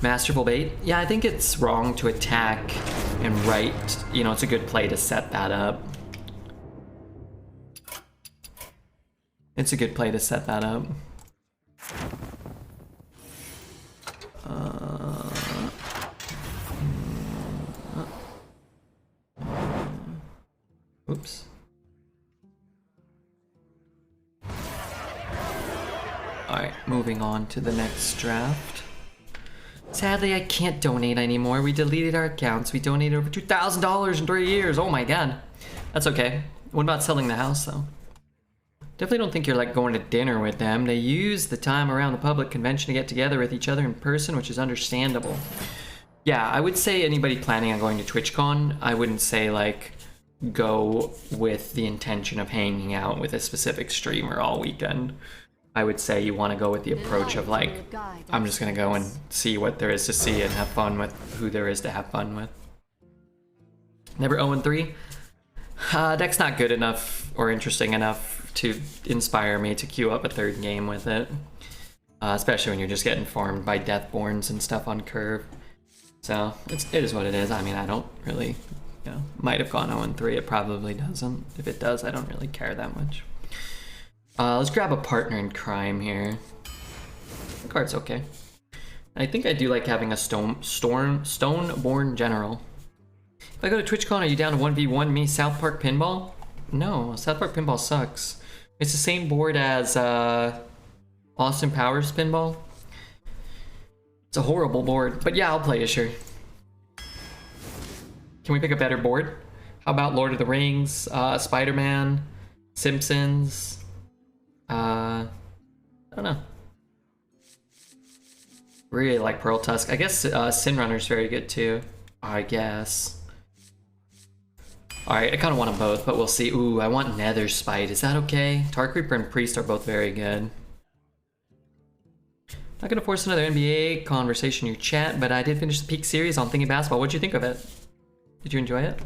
Masterful bait? Yeah, I think it's wrong to attack and right. You know, it's a good play to set that up. It's a good play to set that up. Oops. Alright, moving on to the next draft. Sadly, I can't donate anymore. We deleted our accounts. We donated over $2,000 in 3 years. Oh my god. That's okay. What about selling the house, though? Definitely don't think you're like going to dinner with them. They use the time around the public convention to get together with each other in person, which is understandable. Yeah, I would say anybody planning on going to TwitchCon, I wouldn't say like go with the intention of hanging out with a specific streamer all weekend. I would say you want to go with the approach of like, I'm just going to go and see what there is to see and have fun with who there is to have fun with. Never 0-3. Deck's not good enough or interesting enough to inspire me to queue up a third game with it. Especially when you're just getting farmed by Deathborns and stuff on curve. So, it is what it is. I mean, I don't really, you know, might have gone 0-3. It probably doesn't. If it does, I don't really care that much. Let's grab a partner in crime here. The card's okay. I think I do like having a Stoneborn General. If I go to TwitchCon, are you down to 1v1 me South Park Pinball? No, South Park Pinball sucks. It's the same board as Austin Powers Pinball. It's a horrible board, but yeah, I'll play it, sure. Can we pick a better board? How about Lord of the Rings, Spider-Man, Simpsons? I don't know. Really like Pearl Tusk. I guess Sin Runner's very good too. I guess. Alright, I kind of want them both, but we'll see. Ooh, I want Nether Spite. Is that okay? Dark Reaper and Priest are both very good. Not gonna force another NBA conversation in your chat, but I did finish the Peak series on Thinking Basketball. What'd you think of it? Did you enjoy it?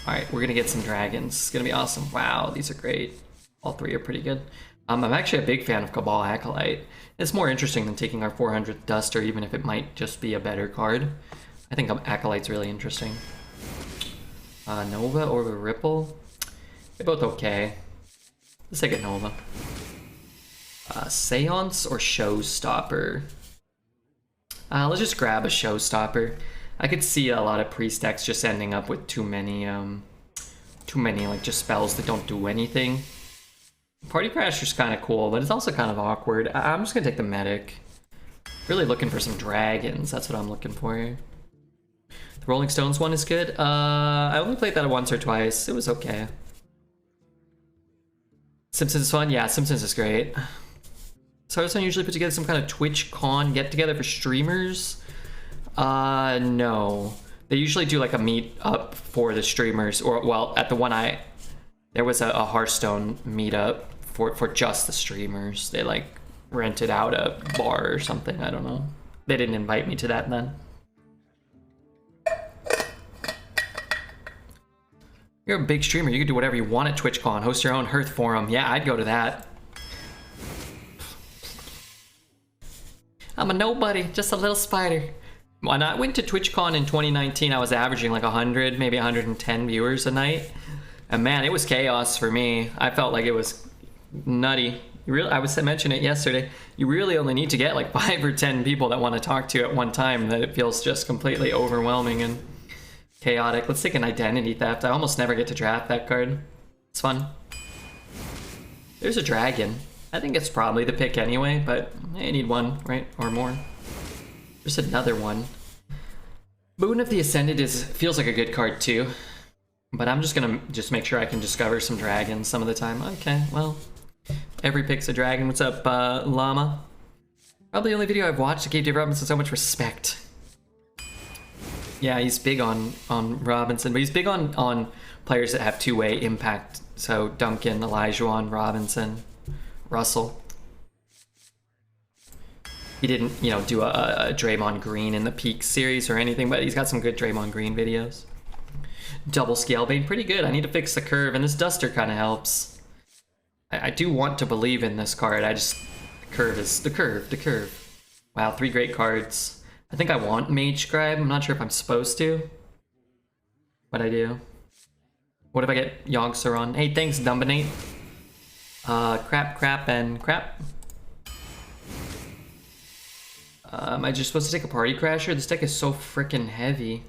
Alright, we're gonna get some dragons. It's gonna be awesome. Wow, these are great. All three are pretty good. I'm actually a big fan of Cabal Acolyte. It's more interesting than taking our 400th Duster, even if it might just be a better card. I think Acolyte's really interesting. Nova or Ripple? They're both okay. Let's take a Nova. Seance or Showstopper? Let's just grab a Showstopper. I could see a lot of Priest decks just ending up with too many like just spells that don't do anything. Party Crasher's kind of cool, but it's also kind of awkward. I'm just gonna take the Medic. Really looking for some dragons. That's what I'm looking for here. The Rolling Stones one is good. I only played that once or twice. It was okay. Simpsons is fun? Yeah, Simpsons is great. So Hearthstone usually put together some kind of TwitchCon get-together for streamers? No. They usually do like a meet-up for the streamers, or, well, at the one there was a Hearthstone meetup for just the streamers. They like rented out a bar or something, I don't know. They didn't invite me to that then. You're a big streamer, you can do whatever you want at TwitchCon. Host your own Hearth forum. Yeah, I'd go to that. I'm a nobody, just a little spider. When I went to TwitchCon in 2019, I was averaging like 100, maybe 110 viewers a night. And man, it was chaos for me. I felt like it was nutty. I was mentioning it yesterday. You really only need to get like 5 or 10 people that want to talk to you at one time, that it feels just completely overwhelming and chaotic. Let's take an Identity Theft. I almost never get to draft that card. It's fun. There's a dragon. I think it's probably the pick anyway, but I need one, right? Or more. There's another one. Boon of the Ascended feels like a good card too. But I'm just gonna make sure I can discover some dragons some of the time. Okay, well, every pick's a dragon. What's up, Llama? Probably the only video I've watched that gave Dave Robinson so much respect. Yeah, he's big on Robinson, but he's big on players that have two-way impact. So Duncan, Elijah, Robinson, Russell. He didn't, you know, do a Draymond Green in the Peak series or anything, but he's got some good Draymond Green videos. Double Scale Bane, pretty good. I need to fix the curve, and this Duster kind of helps. I do want to believe in this card. I just... The curve is... The curve. Wow, 3 great cards. I think I want Mage Scribe. I'm not sure if I'm supposed to. But I do. What if I get Yogg-Saron? Hey, thanks, Dumbinate. Crap, and crap. Am I just supposed to take a Party Crasher? This deck is so freaking heavy.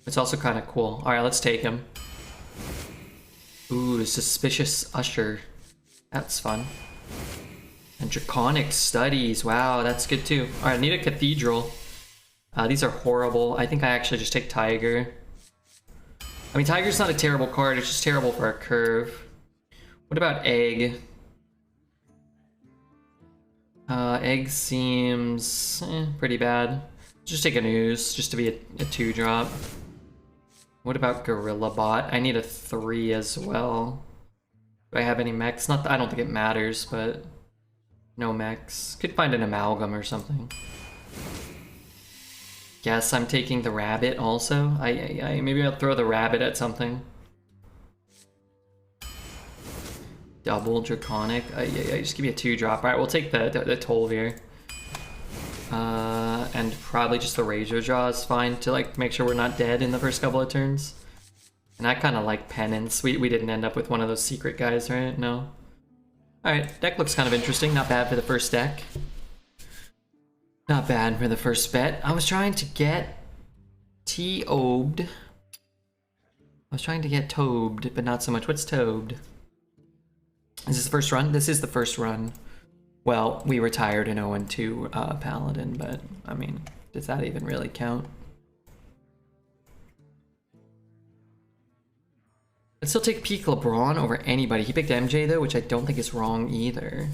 It's also kind of cool. Alright, let's take him. Ooh, Suspicious Usher. That's fun. And Draconic Studies. Wow, that's good too. Alright, I need a Cathedral. These are horrible. I think I actually just take Tiger. I mean, Tiger's not a terrible card. It's just terrible for our curve. What about Egg? Egg seems pretty bad. Just take an Ooze, just to be a 2-drop. What about Gorilla Bot? I need a 3 as well. Do I have any mechs? Not, I don't think it matters, but no mechs. Could find an Amalgam or something. Guess I'm taking the Rabbit also. Maybe I'll throw the Rabbit at something. Double Draconic. Just give me a 2-drop. Alright, we'll take the Tolvir. And probably just the Razor Jaw is fine to like make sure we're not dead in the first couple of turns. And I kind of like Penance. We didn't end up with one of those secret guys, right? No. Alright, deck looks kind of interesting. Not bad for the first deck. Not bad for the first bet. I was trying to get T-obed. I was trying to get Tobed, but not so much. What's Tobed? Is this the first run? This is the first run. Well, we retired an 0-2 Paladin, but I mean, does that even really count? I'd still take peak LeBron over anybody. He picked MJ though, which I don't think is wrong either.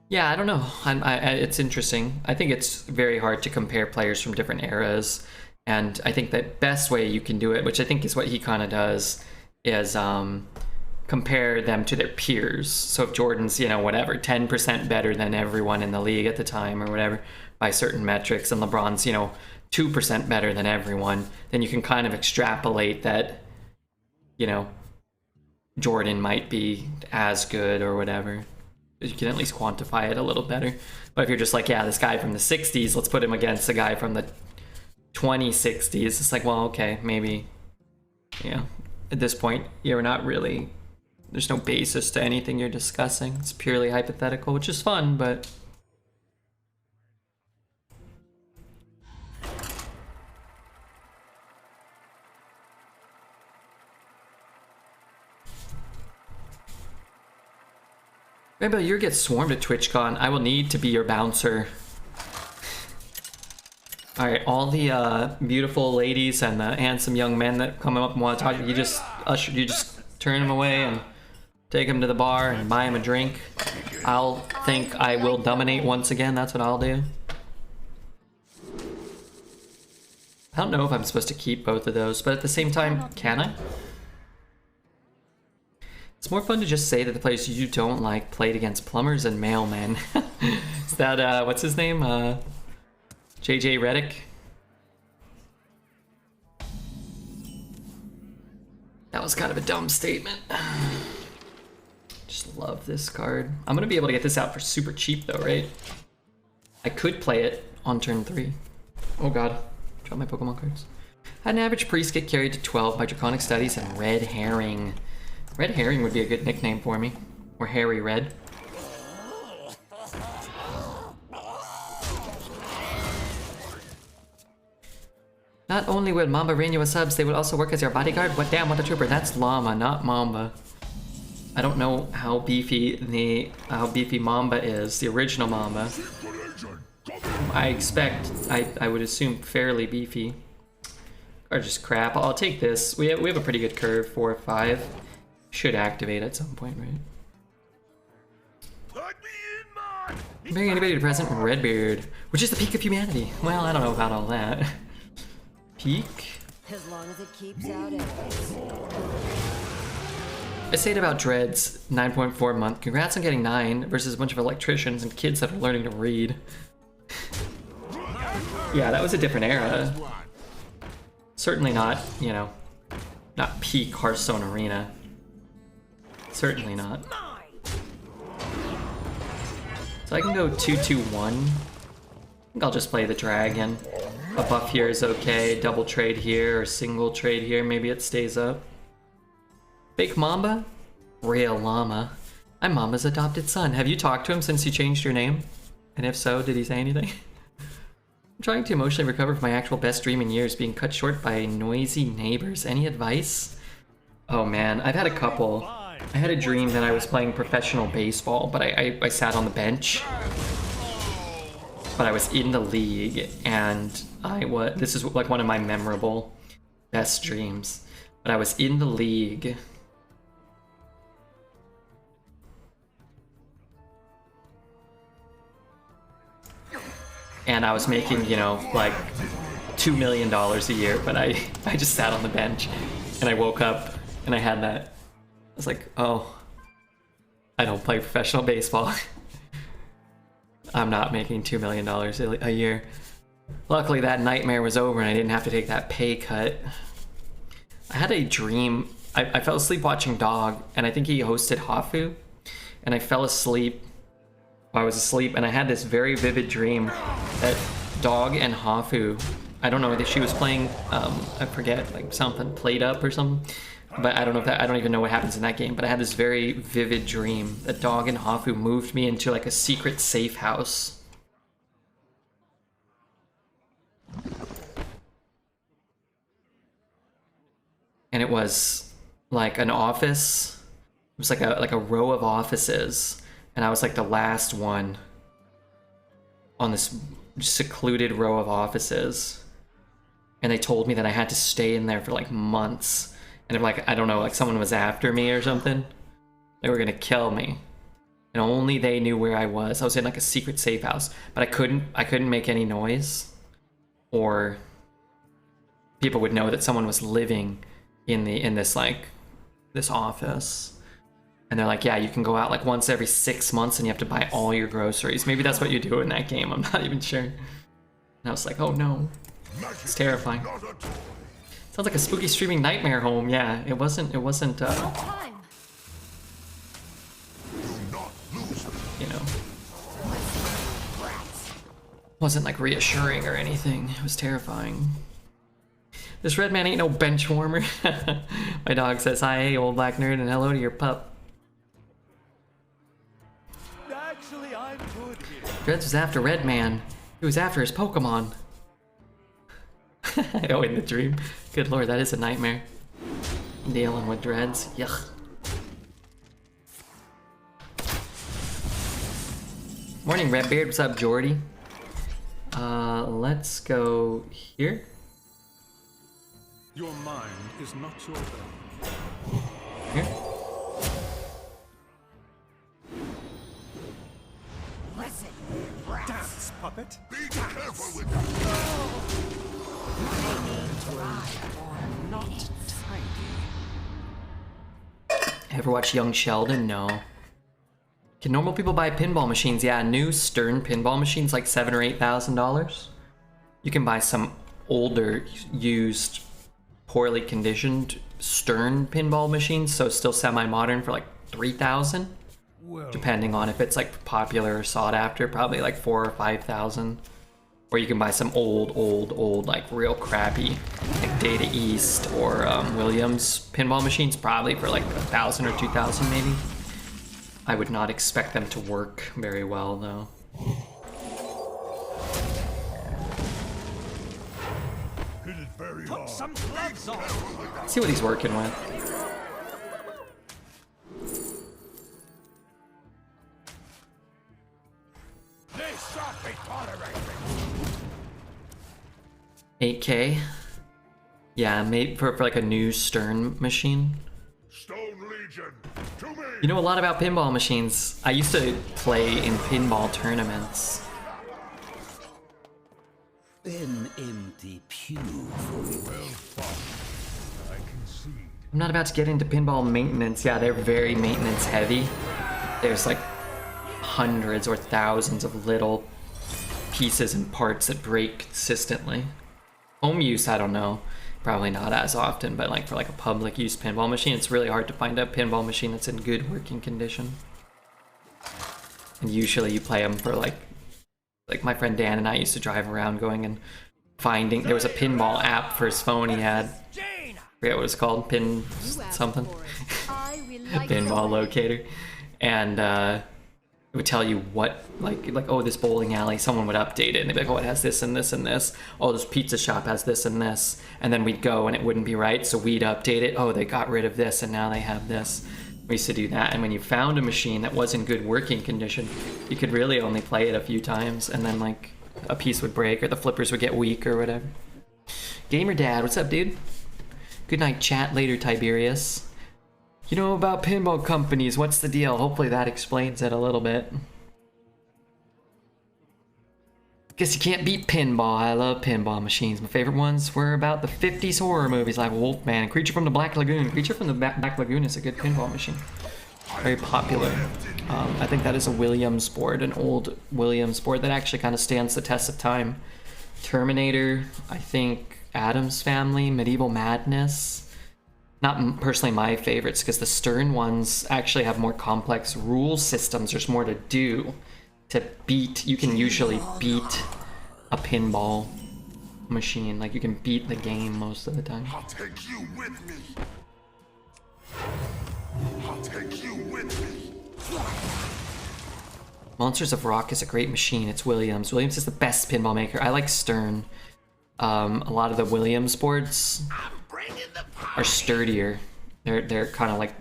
Yeah, I don't know. It's interesting. I think it's very hard to compare players from different eras, and I think the best way you can do it, which I think is what he kind of does, is compare them to their peers. So if Jordan's, whatever, 10% better than everyone in the league at the time or whatever by certain metrics, and LeBron's, 2% better than everyone, then you can kind of extrapolate that, Jordan might be as good or whatever. You can at least quantify it a little better. But if you're just like, yeah, this guy from the 60s, let's put him against the guy from the 2060s, it's like, well, okay, maybe, at this point, you're not really... There's no basis to anything you're discussing. It's purely hypothetical, which is fun, but... Maybe you get swarmed at TwitchCon. I will need to be your bouncer. Alright, all the beautiful ladies and the handsome young men that come up and want to talk, you just turn them away and take him to the bar and buy him a drink. I'll think I will dominate once again. That's what I'll do. I don't know if I'm supposed to keep both of those, but at the same time, can I? It's more fun to just say that the players you don't like played against plumbers and mailmen. Is that, what's his name? JJ Redick? That was kind of a dumb statement. Just love this card. I'm gonna be able to get this out for super cheap though, right? I could play it on turn 3. Oh god, drop my Pokemon cards. Had an average priest get carried to 12 by Draconic Studies and Red Herring. Red Herring would be a good nickname for me. Or Harry Red. Not only will Mamba rain you with subs, they will also work as your bodyguard. What damn, what a trooper. That's Llama, not Mamba. I don't know how beefy Mamba is, the original Mamba. I expect, I would assume fairly beefy. Or just crap. I'll take this. We have a pretty good curve, 4 or 5. Should activate at some point, right? Bring anybody to present Redbeard, which is the peak of humanity. Well, I don't know about all that. Peak? As long as it keeps out enemies. I say it about Dreads, 9.4 a month. Congrats on getting 9 versus a bunch of electricians and kids that are learning to read. Yeah, that was a different era. Certainly not, not peak Hearthstone Arena. Certainly not. So I can go 2-2-1. I think I'll just play the dragon. A buff here is okay. Double trade here or single trade here. Maybe it stays up. Fake Mamba? Real llama. I'm Mama's adopted son. Have you talked to him since you changed your name? And if so, did he say anything? I'm trying to emotionally recover from my actual best dream in years, being cut short by noisy neighbors. Any advice? Oh man, I've had a couple. I had a dream that I was playing professional baseball, but I sat on the bench. But I was in the league, and this is like one of my memorable best dreams. But I was in the league. And I was making, you know, like $2 million a year, but I just sat on the bench, and I woke up and I had that. I was like, oh, I don't play professional baseball. I'm not making $2 million a year. Luckily that nightmare was over and I didn't have to take that pay cut. I had a dream. I fell asleep watching Dog, and I think he hosted Hafu, and I fell asleep while I was asleep, and I had this very vivid dream that Dog and Hafu, I don't know, that she was playing, I forget, like something, Played Up or something, but I don't know if that, I don't even know what happens in that game, but I had this very vivid dream that Dog and Hafu moved me into like a secret safe house. And it was like an office. It was like a row of offices, and I was like the last one on this secluded row of offices. And they told me that I had to stay in there for like months. And if like, I don't know, like someone was after me or something, they were gonna kill me. And only they knew where I was. I was in like a secret safe house, but I couldn't make any noise, or people would know that someone was living in this office. And they're like, yeah, you can go out like once every 6 months and you have to buy all your groceries. Maybe that's what you do in that game, I'm not even sure. And I was like, oh no, it's terrifying. Sounds like a spooky streaming nightmare home. Yeah, it wasn't you know, wasn't like reassuring or anything. It was terrifying. This red man ain't no bench warmer. My dog says, hi, hey, old black nerd, and hello to your pup. Actually, I'm good here. Dreads was after Red Man. He was after his Pokemon. Oh, in the dream. Good lord, that is a nightmare. Dealing with Dreads. Yuck. Morning, Redbeard. What's up, Jordy? Let's go here. Your mind is not your own. Here. Dance, puppet. Be careful with that. Not tiny. Ever watch Young Sheldon? No. Can normal people buy pinball machines? Yeah, new Stern pinball machines like $7,000 or $8,000. You can buy some older, used, poorly conditioned Stern pinball machines, so still semi-modern, for like $3,000. Depending on if it's like popular or sought after, probably like $4,000 or $5,000. Or you can buy some old, like real crappy, like Data East or Williams pinball machines, probably for like $1,000 or $2,000 maybe. I would not expect them to work very well though. Hit it very Put hard. some gloves on. Let's see what he's working with. This shot be tolerated. 8K. Yeah, maybe for like a new Stern machine. Stone Legion, to me. You know a lot about pinball machines. I used to play in pinball tournaments. An empty pew for you. Well fought. I concede. I'm not about to get into pinball maintenance. Yeah, they're very maintenance heavy. There's like hundreds or thousands of little pieces and parts that break consistently. Home use, I don't know. Probably not as often, but like for like a public use pinball machine, it's really hard to find a pinball machine that's in good working condition. And usually you play them for like my friend Dan and I used to drive around going and finding, there was a pinball app for his phone he had. I forget what it's called, pin something. Pinball locator. And it would tell you what, like oh, this bowling alley, someone would update it and they'd be like, oh, it has this and this and this. Oh, this pizza shop has this and this. And then we'd go and it wouldn't be right, so we'd update it. Oh, they got rid of this and now they have this. We used to do that, and when you found a machine that was in good working condition, you could really only play it a few times, and then like a piece would break or the flippers would get weak or whatever. Gamer Dad, what's up, dude? Good night, chat. Later, Tiberius. You know about pinball companies, what's the deal? Hopefully that explains it a little bit. Guess you can't beat pinball. I love pinball machines. My favorite ones were about the 50s horror movies like Wolfman and Creature from the Black Lagoon. Creature from the Black Lagoon is a good pinball machine. Very popular. I think that is a Williams board, an old Williams board that actually kind of stands the test of time. Terminator, I think Addams Family, Medieval Madness. Not personally my favorites because the Stern ones actually have more complex rule systems. There's more to do. To beat, you can usually beat a pinball machine. Like you can beat the game most of the time. I'll take you with me. I'll take you with me. Monsters of Rock is a great machine. It's Williams. Williams is the best pinball maker. I like Stern. A lot of the Williams boards are sturdier. They're kind of like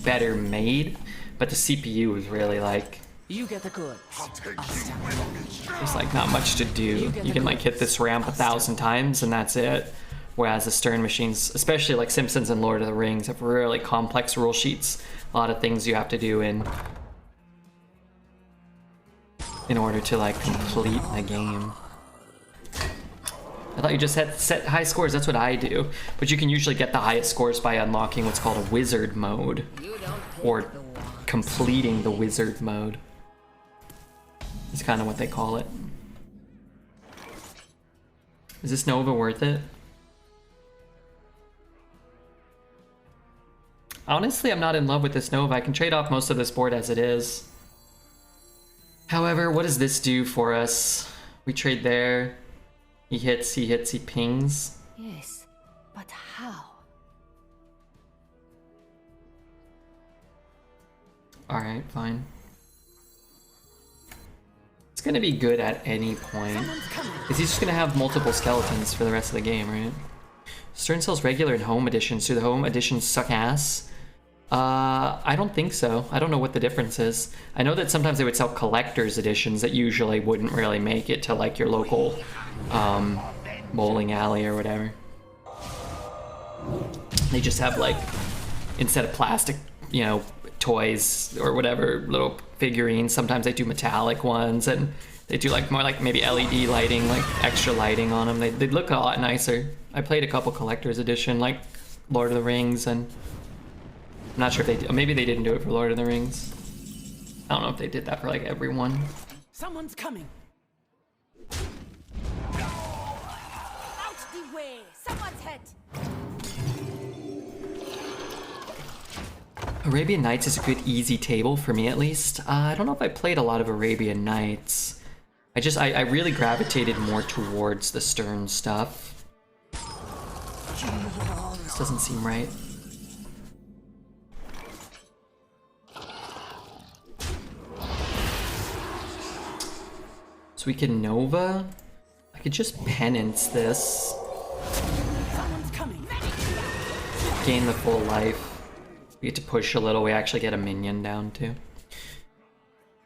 better made, but the CPU is really like. You get the goods. There's like not much to do. You can like hit this ramp 1,000 times and that's it. Whereas the Stern machines, especially like Simpsons and Lord of the Rings, have really complex rule sheets. A lot of things you have to do in order to like complete the game. I thought you just had set high scores. That's what I do. But you can usually get the highest scores by unlocking what's called a wizard mode or completing the wizard mode. It's kind of what they call it. Is this Nova worth it? Honestly, I'm not in love with this Nova. I can trade off most of this board as it is. However, what does this do for us? We trade there. He hits, he pings. Yes, but how? Alright, fine. It's gonna be good at any point. Because he's just gonna have multiple skeletons for the rest of the game, right? Stern sells regular and home editions. Do the home editions suck ass? I don't think so. I don't know what the difference is. I know that sometimes they would sell collector's editions that usually wouldn't really make it to like your local bowling alley or whatever. They just have like, instead of plastic, you know, toys or whatever, little figurines, sometimes they do metallic ones and they do like more like maybe LED lighting, like extra lighting on them. They'd look a lot nicer. I played a couple collector's edition like Lord of the Rings, and I'm not sure if they did. Maybe they didn't do it for Lord of the Rings. I don't know if they did that for like everyone. Someone's coming. Out the way! Someone's hit! Arabian Nights is a good easy table for me at least. I don't know if I played a lot of Arabian Nights. I really gravitated more towards the Stern stuff. This doesn't seem right. So we can Nova. I could just penance this. Someone's coming. Gain the full life. We get to push a little. We actually get a minion down too.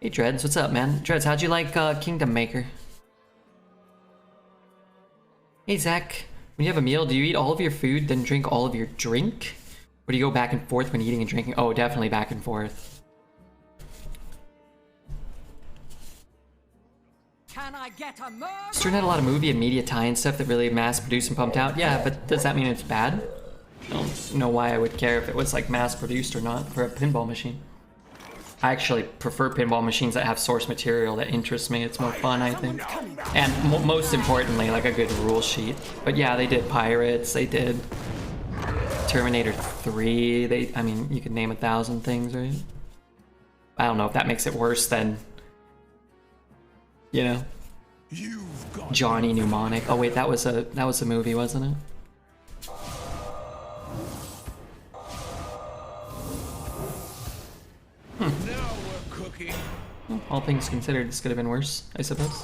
Hey Dreads, what's up, man? Dreads, how'd you like Kingdom Maker? Hey Zach, when you have a meal, do you eat all of your food, then drink all of your drink? Or do you go back and forth when eating and drinking? Oh, definitely back and forth. Can I get a murder? Stern had a lot of movie and media tie and stuff that really mass-produced and pumped out. Yeah, but does that mean it's bad? I don't know why I would care if it was like mass-produced or not for a pinball machine. I actually prefer pinball machines that have source material that interests me. It's more fun, I think. And most importantly, like a good rule sheet. But yeah, they did Pirates, they did Terminator 3. I mean, you could name 1,000 things, right? I don't know if that makes it worse than, you know, Johnny Mnemonic. Oh wait, that was a movie, wasn't it? Now we're cooking. Well, all things considered, this could have been worse, I suppose.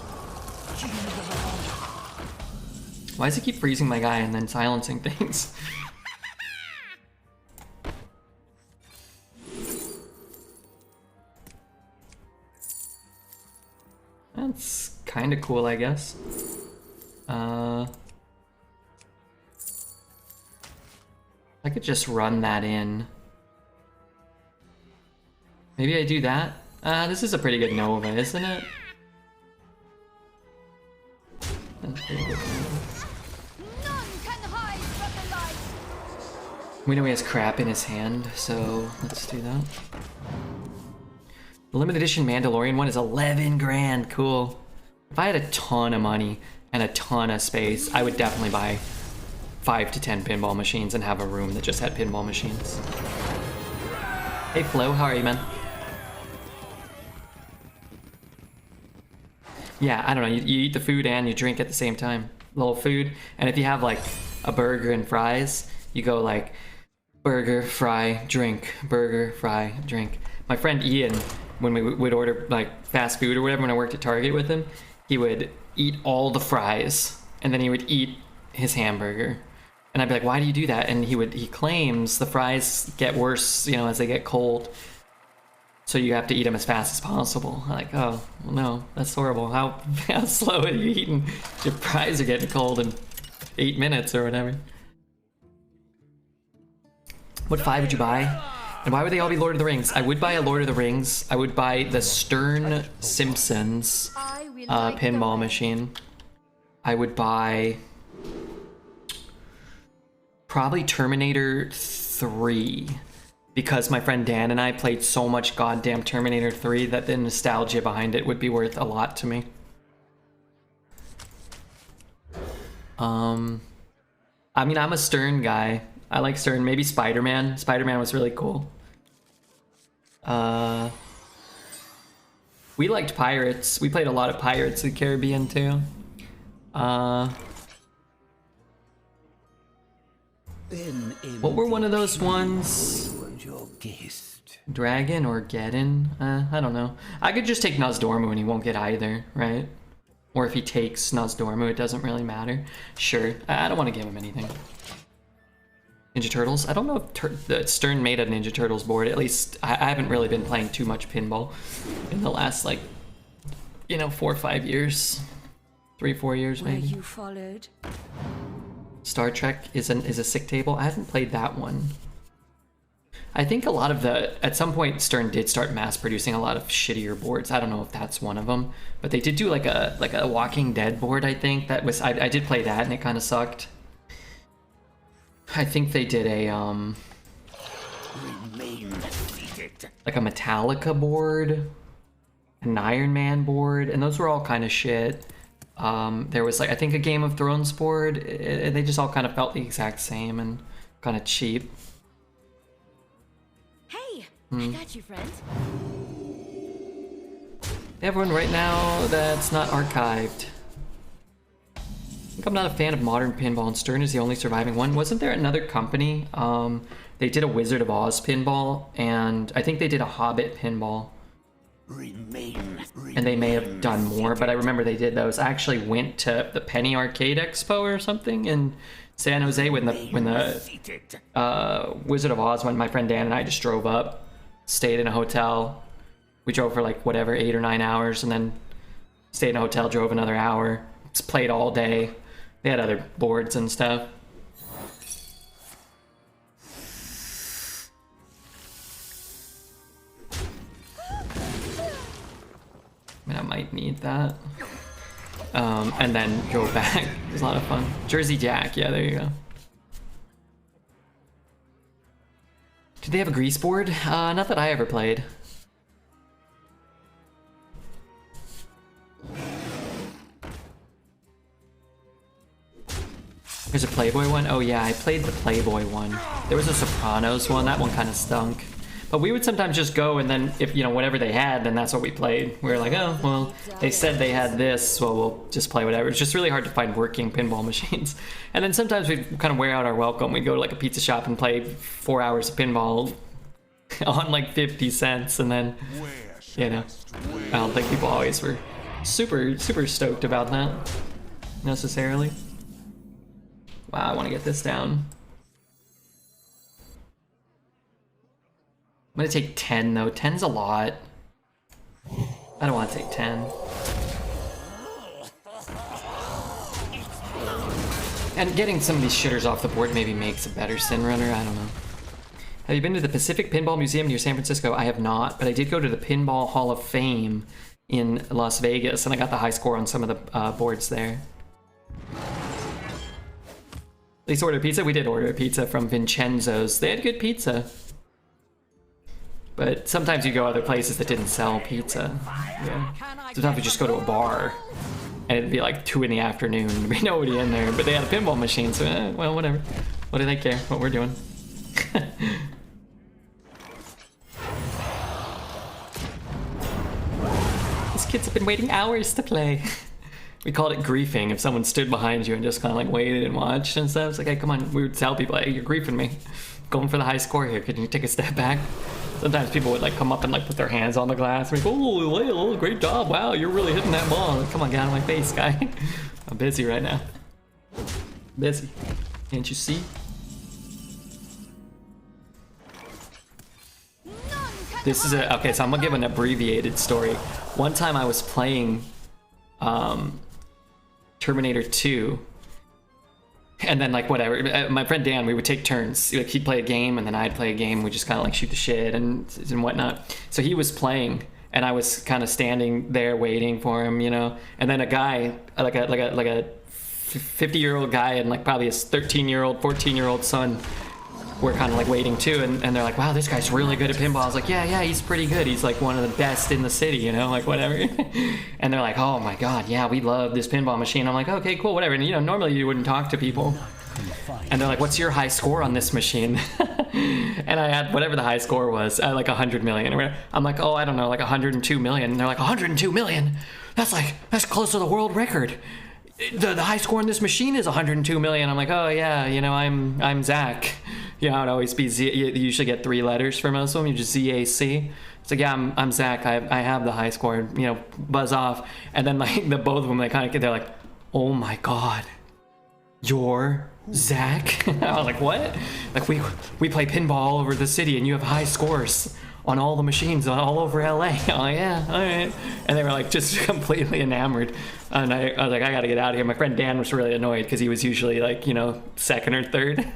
Why does he keep freezing my guy and then silencing things? That's kind of cool, I guess. I could just run that in. Maybe I do that? This is a pretty good Nova, isn't it? That's pretty good. None can hide from the light. We know he has crap in his hand, so let's do that. The limited edition Mandalorian one is 11 grand. Cool. If I had a ton of money and a ton of space, I would definitely buy 5 to 10 pinball machines and have a room that just had pinball machines. Hey Flo, how are you, man? Yeah, I don't know, you eat the food and you drink at the same time. A little food, and if you have like a burger and fries, you go like burger, fry, drink, burger, fry, drink. My friend Ian, when we would order like fast food or whatever, when I worked at Target with him, he would eat all the fries and then he would eat his hamburger. And I'd be like, why do you do that? And he claims the fries get worse, you know, as they get cold. So you have to eat them as fast as possible. I'm like, oh, well, no, that's horrible. How slow are you eating? Your fries are getting cold in 8 minutes or whatever. What 5 would you buy? And why would they all be Lord of the Rings? I would buy a Lord of the Rings. I would buy the Stern Simpsons pinball machine. I would buy probably Terminator 3. Because my friend Dan and I played so much goddamn Terminator 3 that the nostalgia behind it would be worth a lot to me. I mean, I'm a Stern guy. I like Stern. Maybe Spider-Man. Spider-Man was really cool. We liked Pirates. We played a lot of Pirates of the Caribbean too. What were one of those ones? Your guest. Dragon or Geddon? I don't know. I could just take Darkmoon and he won't get either, right? Or if he takes Darkmoon, it doesn't really matter. Sure. I don't want to give him anything. Ninja Turtles? I don't know if Stern made a Ninja Turtles board. At least I haven't really been playing too much pinball in the last, like, you know, 4 or 5 years. 3 or 4 years maybe. Where you followed. Star Trek is a sick table. I haven't played that one. I think a lot of at some point Stern did start mass producing a lot of shittier boards. I don't know if that's one of them, but they did do like a Walking Dead board. I think that was I did play that and it kind of sucked. I think they did a like a Metallica board, an Iron Man board, and those were all kind of shit. There was like I think a Game of Thrones board. They just all kind of felt the exact same and kind of cheap. Hey, I got you, friend. Everyone right now that's not archived. I think I'm not a fan of modern pinball, and Stern is the only surviving one. Wasn't there another company? They did a Wizard of Oz pinball, and I think they did a Hobbit pinball. And they may have done more, but I remember they did those. I actually went to the Penny Arcade Expo or something in San Jose when the Wizard of Oz went. My friend Dan and I just drove up, stayed in a hotel. We drove for like whatever 8 or 9 hours, and then stayed in a hotel, drove another hour, just played all day. They had other boards and stuff. I mean, I might need that. And then go back. It was a lot of fun. Jersey Jack, yeah, there you go. Did they have a grease board? Not that I ever played. Playboy one? Oh yeah, I played the Playboy one. There was a Sopranos one. That one kind of stunk. But we would sometimes just go, and then if, you know, whatever they had, then that's what we played. We were like, oh, well, they said they had this, well, we'll just play whatever. It's just really hard to find working pinball machines. And then sometimes we'd kind of wear out our welcome. We'd go to like a pizza shop and play 4 hours of pinball on like 50 cents, and then, you know, I don't think people always were super stoked about that, necessarily. Wow, I want to get this down. I'm gonna take 10 though. 10's a lot. I don't want to take 10. And getting some of these shitters off the board maybe makes a better Sin Runner. I don't know. Have you been to the Pacific Pinball Museum near San Francisco? I have not, but I did go to the Pinball Hall of Fame in Las Vegas, and I got the high score on some of the boards there. At least order pizza? We did order a pizza from Vincenzo's. They had good pizza. But sometimes you go other places that didn't sell pizza. Yeah. Sometimes we just go to a bar, and it'd be like 2 in the afternoon. There'd be nobody in there, but they had a pinball machine, so well, whatever. What do they care what we're doing? These kids have been waiting hours to play. We called it griefing if someone stood behind you and just kind of like waited and watched and stuff. It's like, hey, come on. We would tell people, hey, you're griefing me. Going for the high score here. Can you take a step back? Sometimes people would like come up and like put their hands on the glass and be like, oh, well, great job. Wow, you're really hitting that ball. Like, come on, get out of my face, guy. I'm busy right now. Busy. Can't you see? This is okay, so I'm gonna give an abbreviated story. One time I was playing Terminator 2. And then like whatever, my friend Dan, we would take turns. Like he'd play a game and then I'd play a game. We just kind of like shoot the shit and whatnot. So he was playing and I was kind of standing there waiting for him, you know. And then a guy, like a 50-year-old guy and like probably his 13-year-old, 14-year-old son were kind of like waiting too. And they're like, wow, this guy's really good at pinball. I was like, yeah, he's pretty good. He's like one of the best in the city, you know, like whatever. And they're like, oh my God, yeah, we love this pinball machine. I'm like, okay, cool, whatever. And you know, normally you wouldn't talk to people. And they're like, what's your high score on this machine? And I had whatever the high score was, I had like 100 million or whatever. I'm like, oh, I don't know, like 102 million. And they're like, 102 million? That's close to the world record. The high score on this machine is 102 million. I'm like, oh yeah, you know, I'm Zach. You know, it'd always be Z. You usually get 3 letters for most of them. You just ZAC. It's like, yeah, I'm Zach. I have the high score. You know, buzz off. And then like the both of them, they're like, oh my God, you're Zach? I was like, what? Like we play pinball all over the city, and you have high scores on all the machines all over LA. Oh yeah, all right. And they were like just completely enamored. And I was like, I gotta get out of here. My friend Dan was really annoyed because he was usually like, you know, second or third.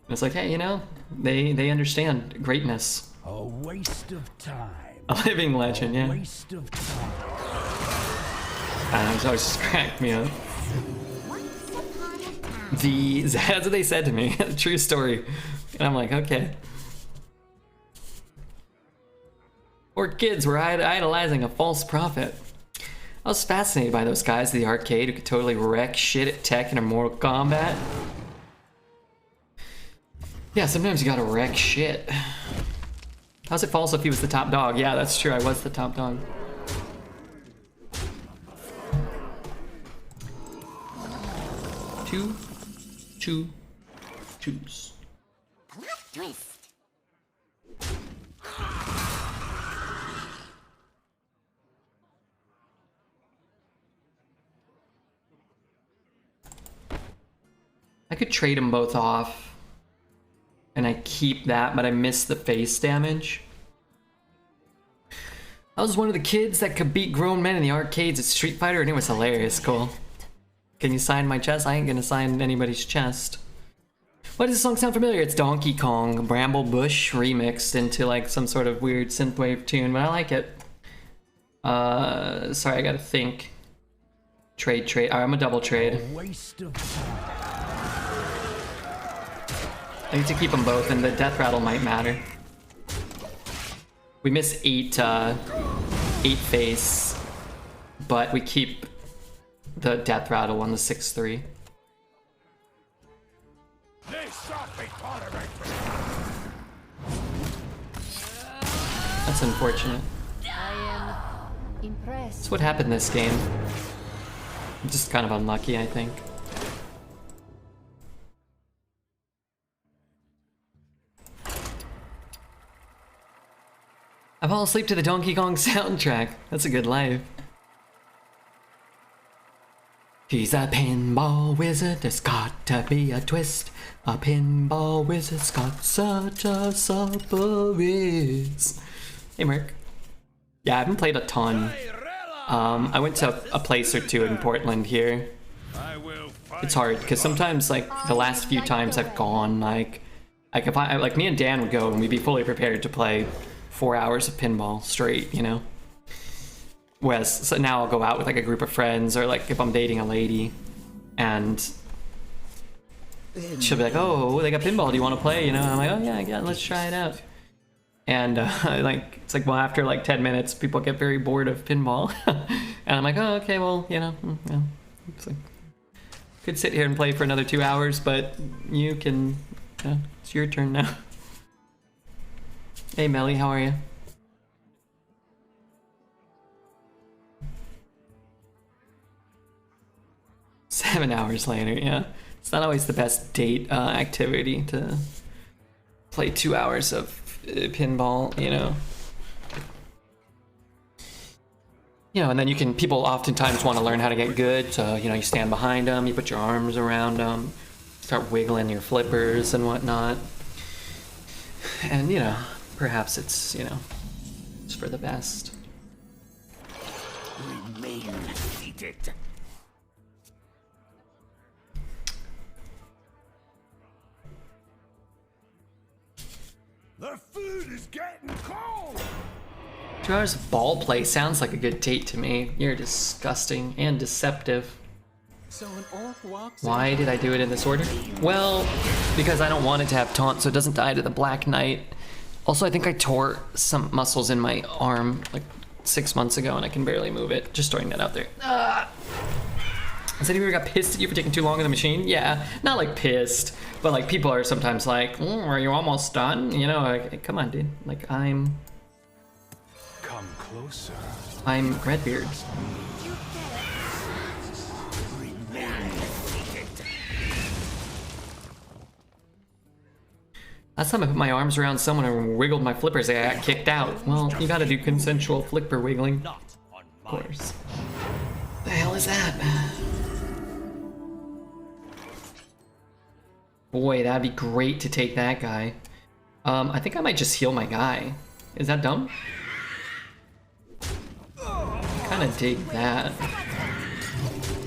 It's like, hey, you know, they understand greatness. A waste of time. A living legend, yeah. Waste of time. And it always just cracked me up. That's what they said to me. True story. And I'm like, okay. Poor kids were idolizing a false prophet. I was fascinated by those guys at the arcade who could totally wreck shit at Tekken or Mortal Kombat. Yeah, sometimes you gotta wreck shit. How's it false if he was the top dog? Yeah, that's true, I was the top dog. Two twos. I could trade them both off. And I keep that, but I miss the face damage. I was one of the kids that could beat grown men in the arcades at Street Fighter, and it was hilarious. Cool. Can you sign my chest? I ain't gonna sign anybody's chest. Why does this song sound familiar? It's Donkey Kong, Bramble Bush remixed into like some sort of weird synthwave tune, but I like it. Sorry, I gotta think. Trade. Alright, I'm a double trade. A waste of time. I need to keep them both, and the death rattle might matter. We miss 8 face, but we keep the death rattle on the 6-3. That's unfortunate. I am impressed. That's what happened this game. I'm just kind of unlucky, I think. I fall asleep to the Donkey Kong soundtrack. That's a good life. He's a pinball wizard, there's got to be a twist. A pinball wizard's got such a supple wrist. Hey, Merc. Yeah, I haven't played a ton. I went to a place or two in Portland here. It's hard, because sometimes, like, the last few times I've gone, like if I, like, me and Dan would go and we'd be fully prepared to play 4 hours of pinball straight, you know? Whereas, so now I'll go out with, like, a group of friends, or, like, if I'm dating a lady, and she'll be like, oh, they got pinball, do you want to play? You know, and I'm like, oh, yeah, let's try it out. And, like, it's like, well, after, like, 10 minutes, people get very bored of pinball. And I'm like, oh, okay, well, you know, yeah. It's like, could sit here and play for another 2 hours, but you can, it's your turn now. Hey, Melly, how are you? Seven hours later, yeah. It's not always the best date activity to play 2 hours of pinball, you know. You know, and then people oftentimes want to learn how to get good, so, you know, you stand behind them, you put your arms around them, start wiggling your flippers and whatnot. And, you know, perhaps it's, you know, it's for the best. Remain seated. The food is getting cold! 2 hours of ball play sounds like a good date to me. You're disgusting and deceptive. So an orc walks Why did I do it in this order? Well, because I don't want it to have taunt so it doesn't die to the Black Knight. Also, I think I tore some muscles in my arm like 6 months ago and I can barely move it. Just throwing that out there. Has anyone ever got pissed at you for taking too long in the machine? Yeah, not like pissed, but like people are sometimes like, are you almost done? You know, like, come on, dude. Like, I'm closer. Redbeard. Last time I put my arms around someone and wiggled my flippers, I got kicked out. Well, you gotta do consensual flipper wiggling. Of course. The hell is that? Boy, that'd be great to take that guy. I think I might just heal my guy. Is that dumb? I kinda dig that.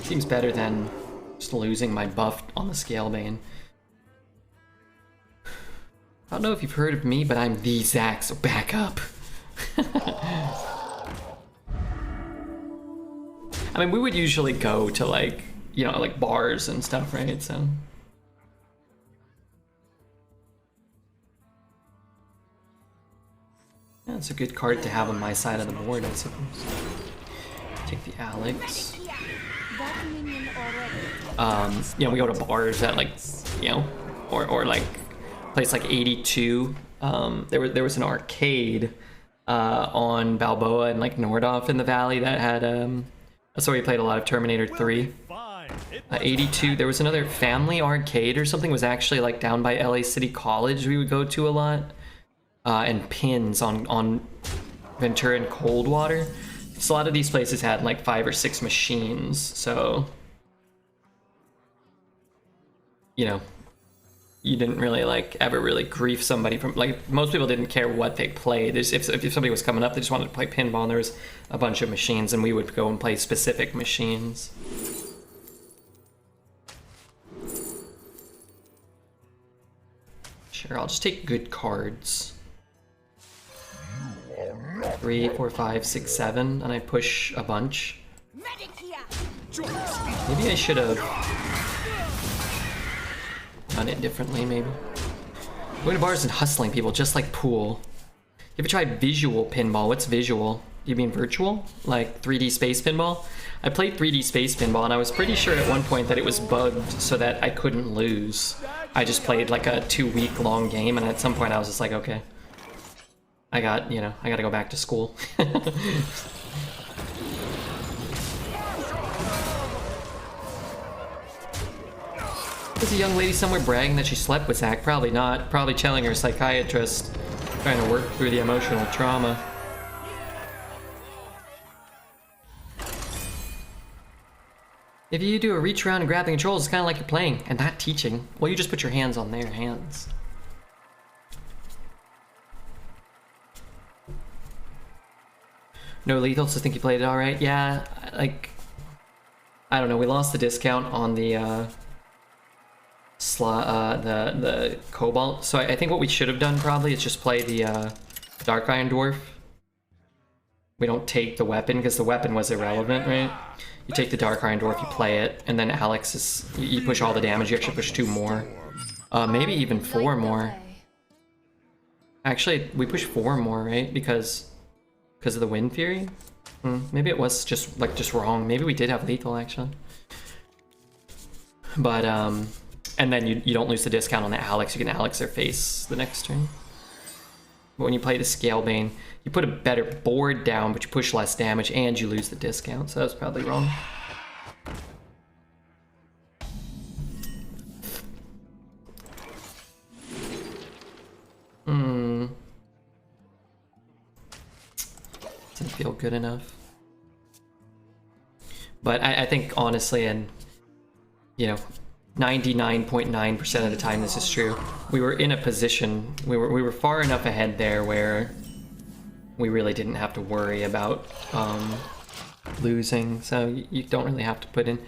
Seems better than just losing my buff on the Scalebane. I don't know if you've heard of me, but I'm the Zack, so back up. I mean, we would usually go to, like, you know, like bars and stuff, right? So. Yeah, it's a good card to have on my side of the board, I suppose. Take the Alex. You know, we go to bars at, like, you know, or like place like 82. There was an arcade on Balboa and like Nordhoff in the Valley that had that's where we played a lot of Terminator 3. 82, there was another family arcade or something, was actually like down by LA City College we would go to a lot. And Pins on Ventura and Coldwater. So a lot of these places had like 5 or 6 machines, so you know, you didn't really like ever really grief somebody from, like, most people didn't care what they played. If somebody was coming up, they just wanted to play pinball, and there was a bunch of machines, and we would go and play specific machines. Sure, I'll just take good cards. 3, 4, 5, 6, 7, and I push a bunch. Maybe I should have done it differently, maybe. Going to bars and hustling people, just like pool. You ever tried visual pinball? What's visual? You mean virtual? Like 3D space pinball? I played 3D space pinball, and I was pretty sure at one point that it was bugged so that I couldn't lose. I just played like a 2-week long game, and at some point I was just like, okay. I got, you know, I gotta go back to school. Is a young lady somewhere bragging that she slept with Zach? Probably not. Probably telling her psychiatrist, trying to work through the emotional trauma. If you do a reach around and grab the controls, it's kind of like you're playing and not teaching. Well, you just put your hands on their hands. No lethal, so think you played it all right. Yeah, like, I don't know. We lost the discount on the the Cobalt. So I think what we should have done probably is just play the Dark Iron Dwarf. We don't take the weapon because the weapon was irrelevant, right? You take the Dark Iron Dwarf, you play it, and then Alex is... You push all the damage, you actually push 2 more. Maybe even 4 more. Actually, we push 4 more, right? Because of the Wind Fury? Maybe it was just wrong. Maybe we did have lethal, actually. But, and then you don't lose the discount on the Alex. You can Alex their face the next turn. But when you play the Scalebane, you put a better board down, but you push less damage, and you lose the discount. So that was probably wrong. Doesn't feel good enough. But I think, honestly, and, you know, 99.9% of the time this is true. We were in a position, we were far enough ahead there where we really didn't have to worry about losing, so you don't really have to put in.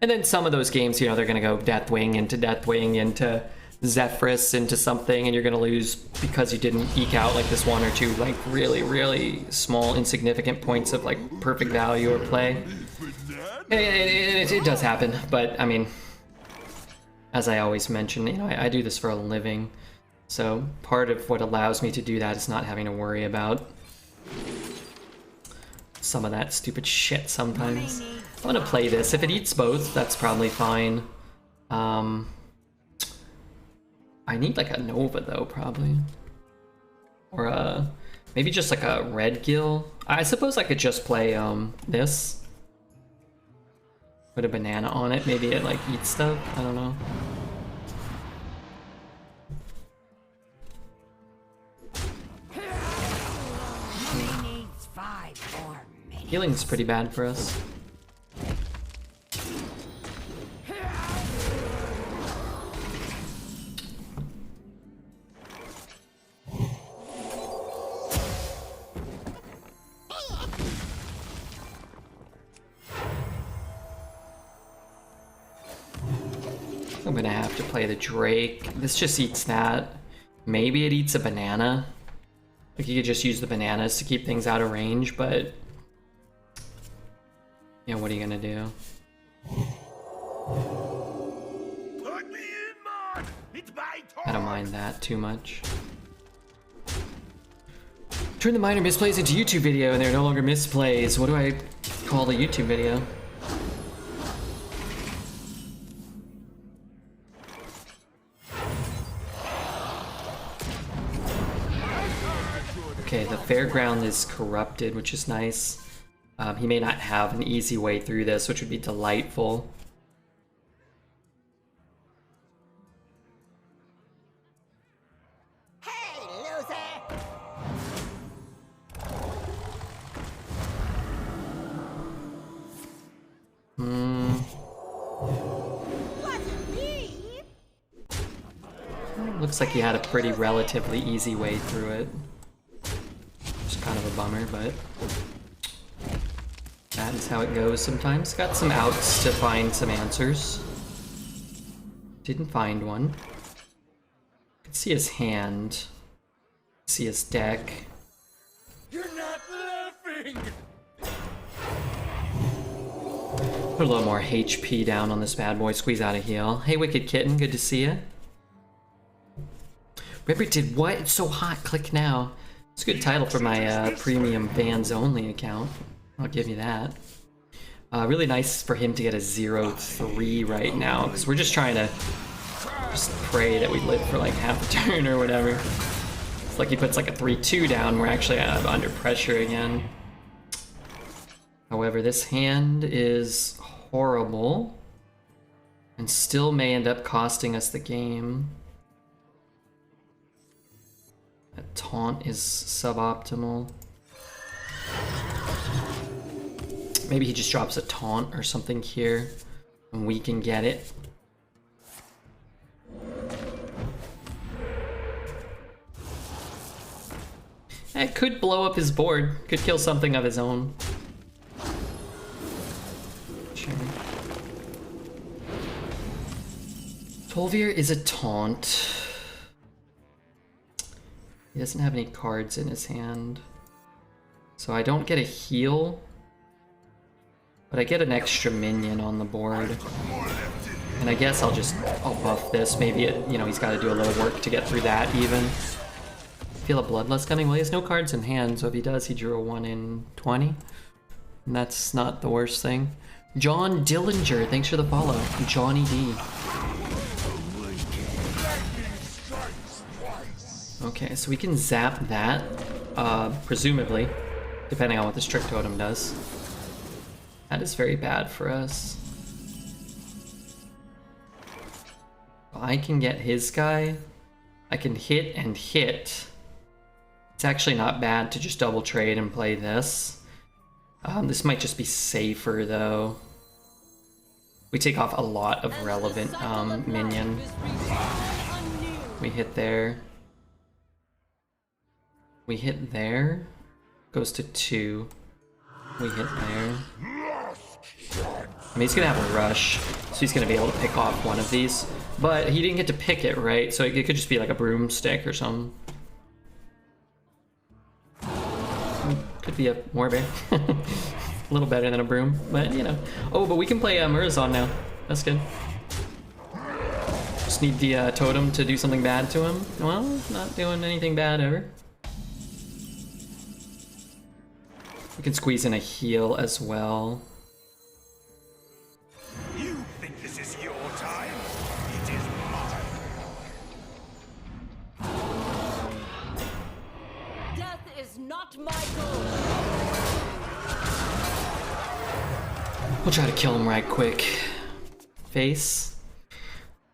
And then some of those games, you know, they're gonna go Deathwing into Zephyrus into something, and you're gonna lose because you didn't eke out like this 1 or 2 like really small insignificant points of like perfect value or play. It does happen, but I mean, as I always mention, you know, I do this for a living, so part of what allows me to do that is not having to worry about some of that stupid shit sometimes. I'm gonna play this. If it eats both, that's probably fine. I need like a Nova though, probably. Or maybe just like a Red Gill. I suppose I could just play this. Put a banana on it, maybe it like eats stuff, I don't know. Healing's pretty bad for us. I'm gonna have to play the Drake. This just eats that. Maybe it eats a banana. Like you could just use the bananas to keep things out of range, but yeah, what are you gonna do? Put me in, man! It's my turn! I don't mind that too much. Turn the minor misplays into YouTube video and they're no longer misplays. What do I call a YouTube video? Okay, the fairground is corrupted, which is nice. He may not have an easy way through this, which would be delightful. Hey, loser! Wasn't me! Looks like he had a pretty relatively easy way through it. Just kind of a bummer, but that is how it goes sometimes. Got some outs to find some answers. Didn't find one. Could see his hand. See his deck. You're not laughing! Put a little more HP down on this bad boy. Squeeze out a heal. Hey, Wicked Kitten. Good to see you. Ripper did what? It's so hot. Click now. It's a good title for my premium fans only account. I'll give you that. Really nice for him to get a 0-3 right now, because we're just trying to just pray that we live for like half a turn or whatever. It's like he puts like a 3-2 down, we're actually under pressure again. However, this hand is horrible and still may end up costing us the game. That taunt is suboptimal. Maybe he just drops a taunt or something here and we can get it. It could blow up his board, could kill something of his own. Sure. Tolvir is a taunt. He doesn't have any cards in his hand. So I don't get a heal, but I get an extra minion on the board. And I guess I'll buff this. Maybe he's got to do a little work to get through that even. Feel a Bloodlust coming? Well, he has no cards in hand, so if he does, he drew a 1 in 20. And that's not the worst thing. John Dillinger, thanks for the follow. Johnny D. Okay, so we can zap that, presumably, depending on what the Strict Totem does. That is very bad for us. I can get his guy. I can hit and hit. It's actually not bad to just double trade and play this. This might just be safer though. We take off a lot of relevant minion. We hit there. We hit there. Goes to 2. We hit there. I mean, he's gonna have a rush, so he's gonna be able to pick off one of these. But he didn't get to pick it, right? So it could just be like a broomstick or something. Could be a Warbear. A little better than a broom, but you know. Oh, but we can play Murazon now. That's good. Just need the totem to do something bad to him. Well, not doing anything bad ever. We can squeeze in a heal as well. You think this is your time? It is mine. Death is not my goal. We'll try to kill him right quick. Face.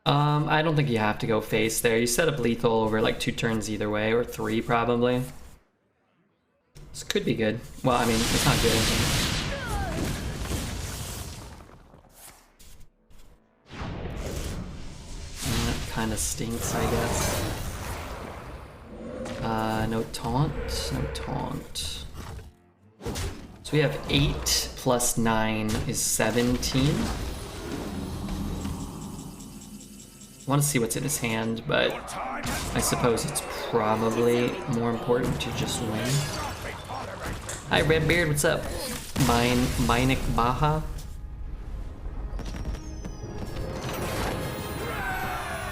I don't think you have to go face there. You set up lethal over like 2 turns either way, or 3 probably. This could be good. Well, I mean, it's not good. That kind of stinks, I guess. No taunt, no taunt. So we have 8 plus 9 is 17. I want to see what's in his hand, but I suppose it's probably more important to just win. Hi Redbeard, what's up? Minik Baha.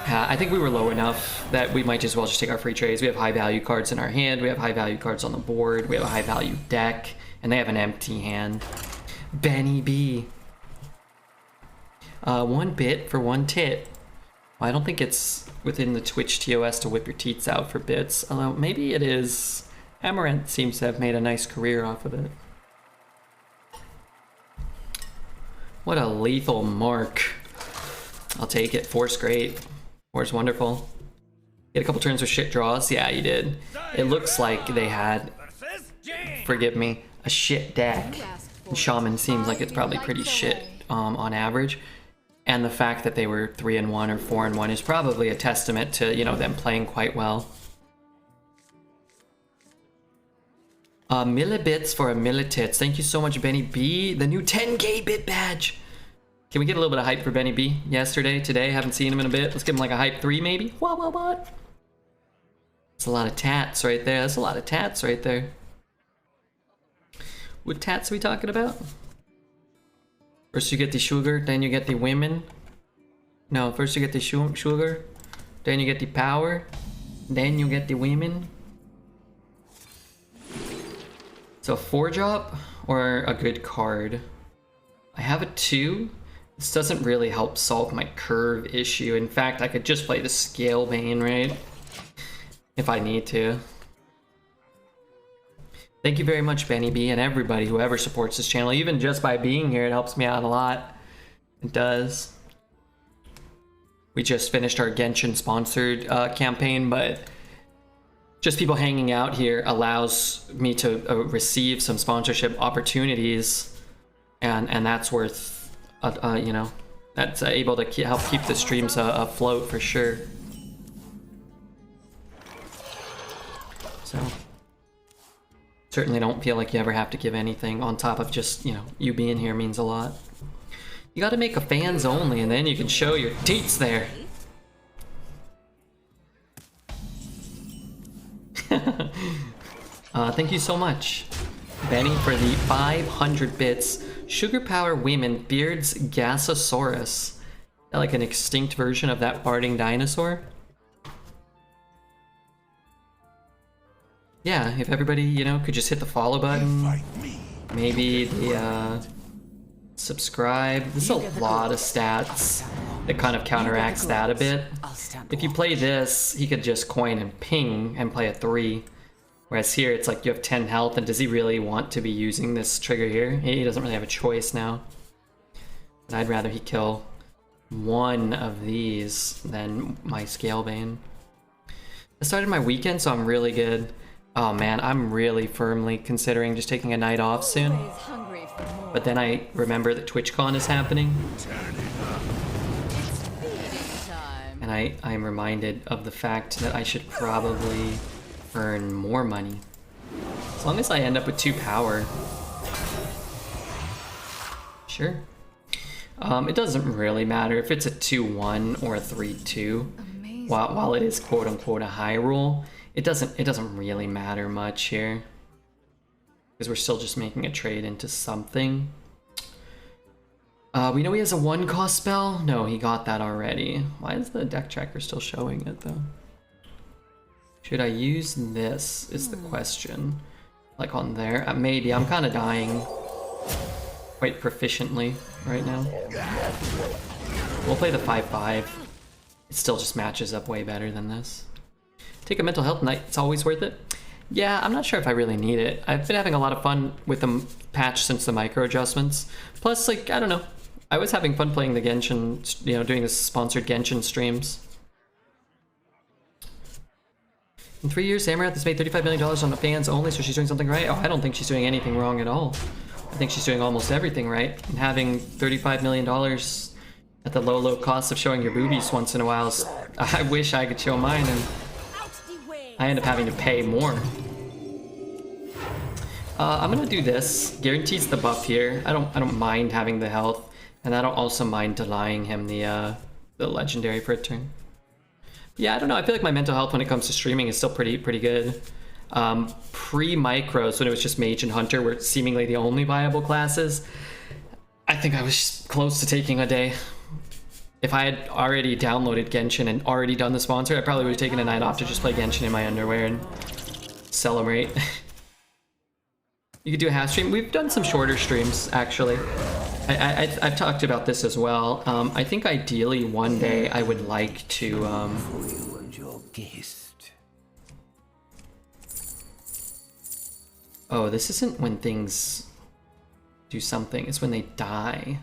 I think we were low enough that we might as well just take our free trades. We have high value cards in our hand, we have high value cards on the board, we have a high value deck, and they have an empty hand. Benny B. 1 bit for 1 tit. Well, I don't think it's within the Twitch TOS to whip your teats out for bits, although maybe it is. Amaranth seems to have made a nice career off of it. What a lethal mark. I'll take it. 4's great. 4's wonderful. Get a couple turns with shit draws? Yeah, you did. It looks like they had, forgive me, a shit deck. Shaman seems like it's probably pretty shit on average. And the fact that they were 3-1 or 4-1 is probably a testament to, you know, them playing quite well. Millibits for a millitits. Thank you so much, Benny B. The new 10k bit badge. Can we get a little bit of hype for Benny B? Yesterday, today, haven't seen him in a bit. Let's give him like a hype 3 maybe. What? That's a lot of tats right there. That's a lot of tats right there. What tats are we talking about? First you get the sugar, then you get the women. No, first you get the sugar, then you get the power, then you get the women. So a 4-drop or a good card? I have a 2. This doesn't really help solve my curve issue. In fact, I could just play the Scale Bane, right? If I need to. Thank you very much, Benny B, and everybody, whoever supports this channel. Even just by being here, it helps me out a lot. It does. We just finished our Genshin sponsored campaign, but just people hanging out here allows me to receive some sponsorship opportunities, and that's worth, you know, that's able to help keep the streams afloat for sure. So certainly don't feel like you ever have to give anything on top of just, you know, you being here means a lot. You gotta make a fans only, and then you can show your teats there. Thank you so much, Benny, for the 500 bits. Sugar Power Women Beards Gasosaurus. Like an extinct version of that farting dinosaur? Yeah, if everybody, you know, could just hit the follow button. Maybe the subscribe. There's a lot of stats that kind of counteracts that a bit. If you play this, he could just coin and ping and play a 3. Whereas here, it's like you have 10 health, and does he really want to be using this trigger here? He doesn't really have a choice now. But I'd rather he kill one of these than my Scalebane. I started my weekend, so I'm really good. Oh man, I'm really firmly considering just taking a night off soon. But then I remember that TwitchCon is happening. And I'm reminded of the fact that I should probably earn more money. As long as I end up with 2 power. Sure. It doesn't really matter if it's a 2-1 or a 3-2. While it is quote unquote a high roll, it doesn't really matter much here. Because we're still just making a trade into something. We know he has a 1-cost spell? No, he got that already. Why is the deck tracker still showing it though? Should I use this is the question. Like on there? Maybe. I'm kind of dying quite proficiently right now. We'll play the 5-5. It still just matches up way better than this. Take a mental health night. It's always worth it. Yeah, I'm not sure if I really need it. I've been having a lot of fun with the patch since the micro adjustments. Plus, like, I don't know. I was having fun playing the Genshin, you know, doing the sponsored Genshin streams. In 3 years, Samarath has made $35 million on the fans only, so she's doing something right? Oh, I don't think she's doing anything wrong at all. I think she's doing almost everything right. And having $35 million at the low cost of showing your boobies once in a while, I wish I could show mine, and I end up having to pay more. I'm gonna do this. Guarantees the buff here. I don't mind having the health, and I don't also mind denying him the legendary for a turn. Yeah, I don't know. I feel like my mental health when it comes to streaming is still pretty good. Pre-micros, when it was just Mage and Hunter were seemingly the only viable classes, I think I was close to taking a day. If I had already downloaded Genshin and already done the sponsor, I probably would have taken a night off to just play Genshin in my underwear and celebrate. You could do a half stream. We've done some shorter streams, actually. I've talked about this as well. I think ideally one day I would like to... For you and your guest. Oh, this isn't when things do something. It's when they die.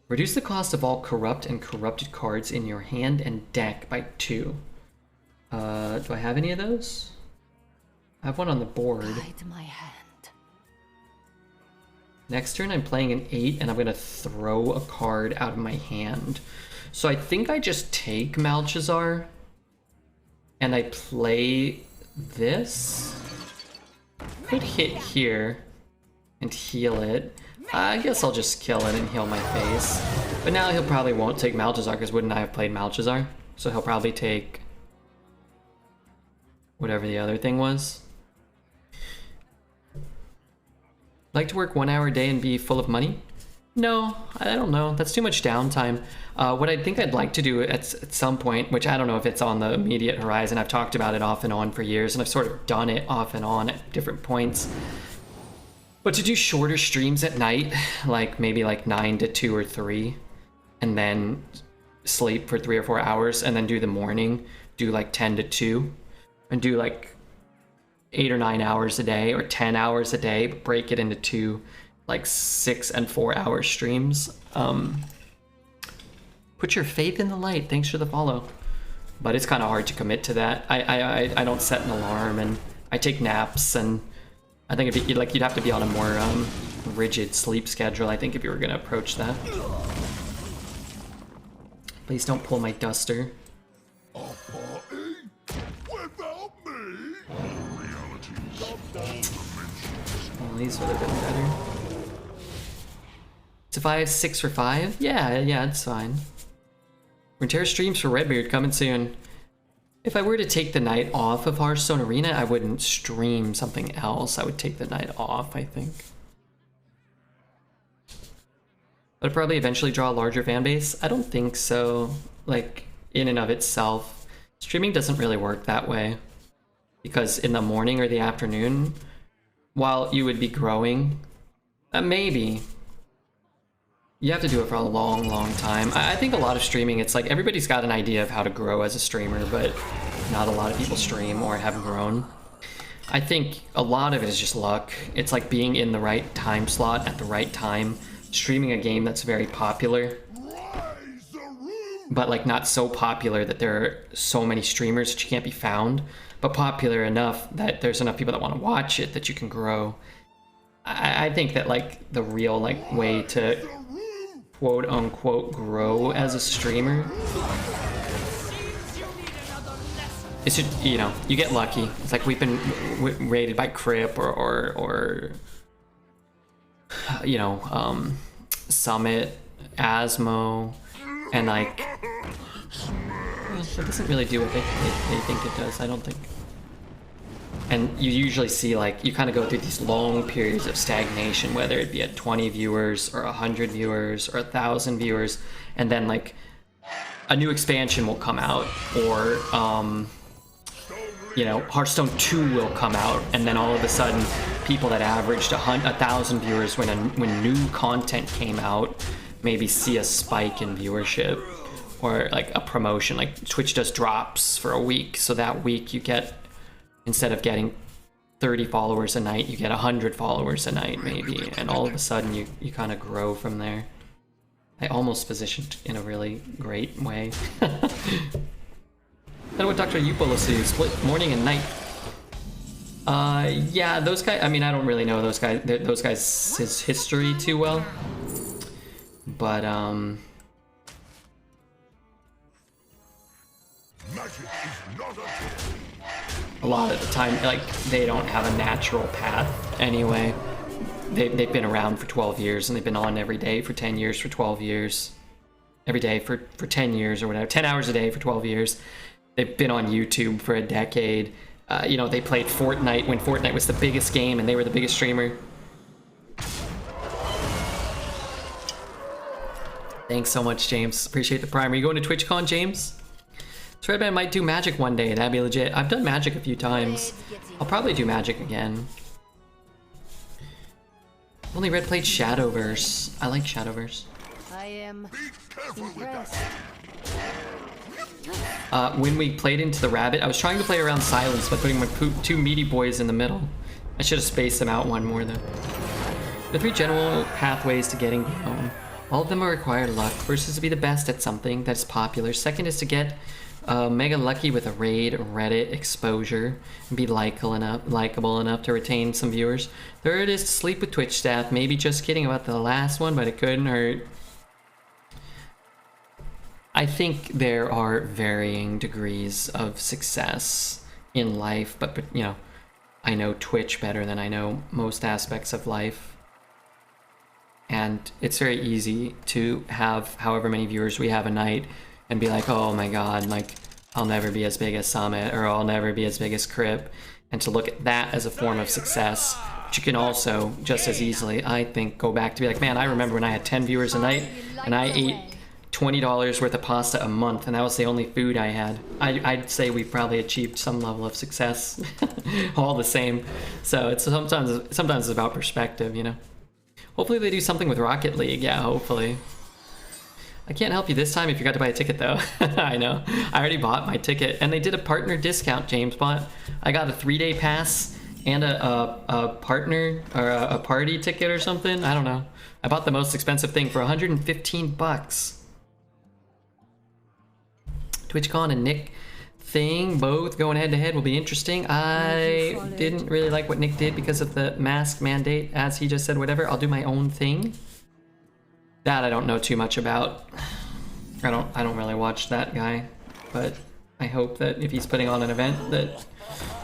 Reduce the cost of all corrupt and corrupted cards in your hand and deck by 2. Do I have any of those? I have one on the board. Guide my hand. Next turn I'm playing an 8 and I'm gonna throw a card out of my hand. So I think I just take Malchazar and I play this. Could hit here and heal it. I guess I'll just kill it and heal my face. But now he'll probably won't take Malchazar because wouldn't I have played Malchazar? So he'll probably take whatever the other thing was. Like to work 1 hour a day and be full of money? No, I don't know. That's too much downtime. What I think I'd like to do at some point, which I don't know if it's on the immediate horizon, I've talked about it off and on for years, and I've sort of done it off and on at different points. But to do shorter streams at night, like maybe like 9 to 2 or 3, and then sleep for 3 or 4 hours, and then do the morning, do like 10 to 2, and do like 8 or 9 hours a day or 10 hours a day, but break it into 2 like 6 and 4 hour streams. Put your faith in the light. Thanks for the follow. But it's kind of hard to commit to that. I don't set an alarm, and I take naps, and I think it'd be like you'd have to be on a more rigid sleep schedule, I think, if you were gonna approach that. Please don't pull my duster. A party without me. Well, these would have been better. It's a 5-6 for 5? Yeah, it's fine. Runeterra streams for Redbeard coming soon. If I were to take the night off of Hearthstone Arena, I wouldn't stream something else. I would take the night off, I think. But I'd probably eventually draw a larger fan base. I don't think so, like, in and of itself. Streaming doesn't really work that way. Because in the morning or the afternoon, while you would be growing, maybe. You have to do it for a long, long time. I think a lot of streaming, it's like everybody's got an idea of how to grow as a streamer, but not a lot of people stream or have grown. I think a lot of it is just luck. It's like being in the right time slot at the right time, streaming a game that's very popular, but like not so popular that there are so many streamers that you can't be found, but popular enough that there's enough people that want to watch it that you can grow. I think that like the real like way to quote unquote grow as a streamer is to, you know, you get lucky. It's like we've been rated by Crip or you know, Summit, Asmo, and like it doesn't really do what they think it does, I don't think. And you usually see, like, you kind of go through these long periods of stagnation, whether it be at 20 viewers or 100 viewers or 1,000 viewers, and then like a new expansion will come out, or you know, Hearthstone 2 will come out, and then all of a sudden people that averaged 1,000 viewers when new content came out maybe see a spike in viewership, or like a promotion, like Twitch does drops for a week, so that week you get, instead of getting 30 followers a night, you get 100 followers a night maybe, and all of a sudden you kind of grow from there. I almost positioned in a really great way. Then what Dr. Eupolis do? Split morning and night. Yeah, those guys, I mean, I don't really know those guys' his history too well. But, a lot of the time, like, they don't have a natural path anyway. They've been around for 12 years, and they've been on every day for 10 years for 12 years. Every day for 10 years or whatever. 10 hours a day for 12 years. They've been on YouTube for a decade. You know, they played Fortnite when Fortnite was the biggest game, and they were the biggest streamer. Thanks so much, James. Appreciate the prime. Are you going to TwitchCon, James? So Redman might do Magic one day. That'd be legit. I've done Magic a few times. I'll probably do Magic again. Only Red played Shadowverse. I like Shadowverse. I am impressed. When we played Into the Rabbit, I was trying to play around Silence by putting my two meaty boys in the middle. I should have spaced them out one more though. The 3 general pathways to getting grown. All of them are required luck. First is to be the best at something that's popular. Second is to get mega lucky with a raid or Reddit exposure and be likable enough to retain some viewers. Third is to sleep with Twitch staff. Maybe just kidding about the last one, but it couldn't hurt. I think there are varying degrees of success in life, but you know, I know Twitch better than I know most aspects of life. And it's very easy to have however many viewers we have a night and be like, oh my god, like, I'll never be as big as Summit, or I'll never be as big as Crip. And to look at that as a form of success. But you can also, just as easily, I think, go back to be like, man, I remember when I had 10 viewers a night, and I ate $20 worth of pasta a month, and that was the only food I had. I'd say we probably achieved some level of success, all the same. So it's sometimes it's about perspective, you know. Hopefully they do something with Rocket League. Yeah, hopefully. I can't help you this time if you got to buy a ticket though. I know. I already bought my ticket, and they did a partner discount. James bought. I got a 3-day pass And a partner or a party ticket or something. I don't know. I bought the most expensive thing for 115 bucks. TwitchCon and Nick thing, both going head to head, will be interesting. I didn't really like what Nick did because of the mask mandate, as he just said. Whatever, I'll do my own thing. That I don't know too much about. I don't really watch that guy, but I hope that if he's putting on an event that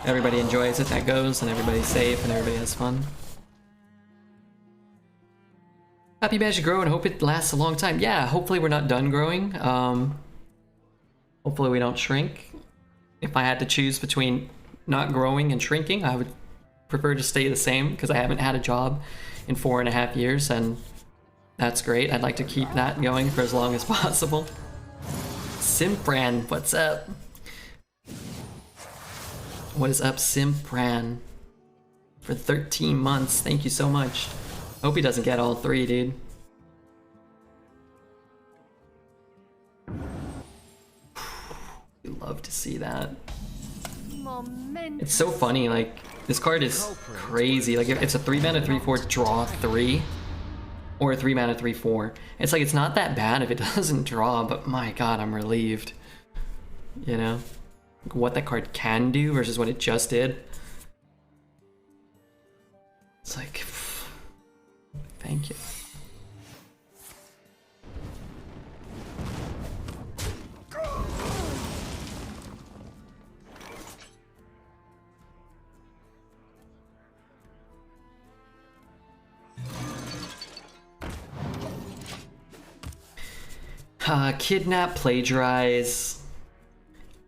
everybody enjoys it, that goes, and everybody's safe and everybody has fun. Happy Magic grow and hope it lasts a long time. Yeah, hopefully we're not done growing. Hopefully we don't shrink. If I had to choose between not growing and shrinking, I would prefer to stay the same because I haven't had a job in 4.5 years, and that's great. I'd like to keep that going for as long as possible. Simpran, what's up? What is up, Simpran? For 13 months, thank you so much. Hope he doesn't get all 3, dude. You'd love to see that. It's so funny, like, this card is crazy. Like, it's a 3-mana 3/4 draw 3. Or a 3-mana 3/4. It's like, it's not that bad if it doesn't draw, but my god, I'm relieved. You know? What that card can do versus what it just did. It's like, thank you. Kidnap, plagiarize.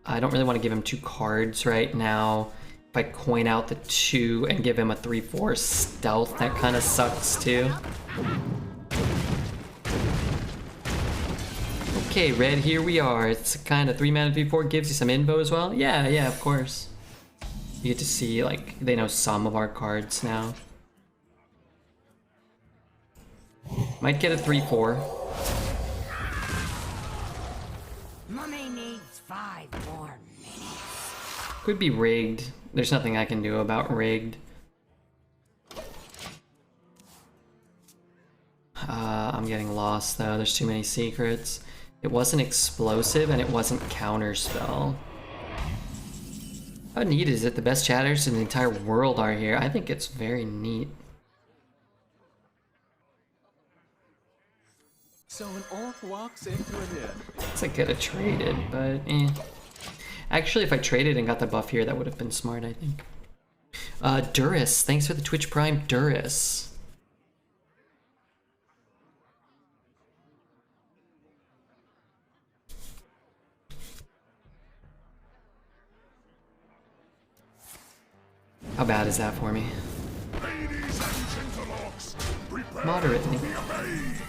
I don't really want to give him 2 cards right now. If I coin out the 2 and give him a 3/4 stealth, that kind of sucks too. Okay, red, here we are. It's kind of 3-mana 3/4, gives you some info as well. Yeah, of course. You get to see, like, they know some of our cards now. Might get a 3/4. Mummy needs 5 more minutes. Could be rigged. There's nothing I can do about rigged. I'm getting lost though. There's too many secrets. It wasn't explosive and it wasn't counterspell. How neat is it? The best chatters in the entire world are here. I think it's very neat. So an orc walks into an inn. I could have traded, but eh. Actually, if I traded and got the buff here, that would have been smart, I think. Duris, thanks for the Twitch Prime, Duris. How bad is that for me? Ladies and gentlelocks, prepare Moderately. to be amazed.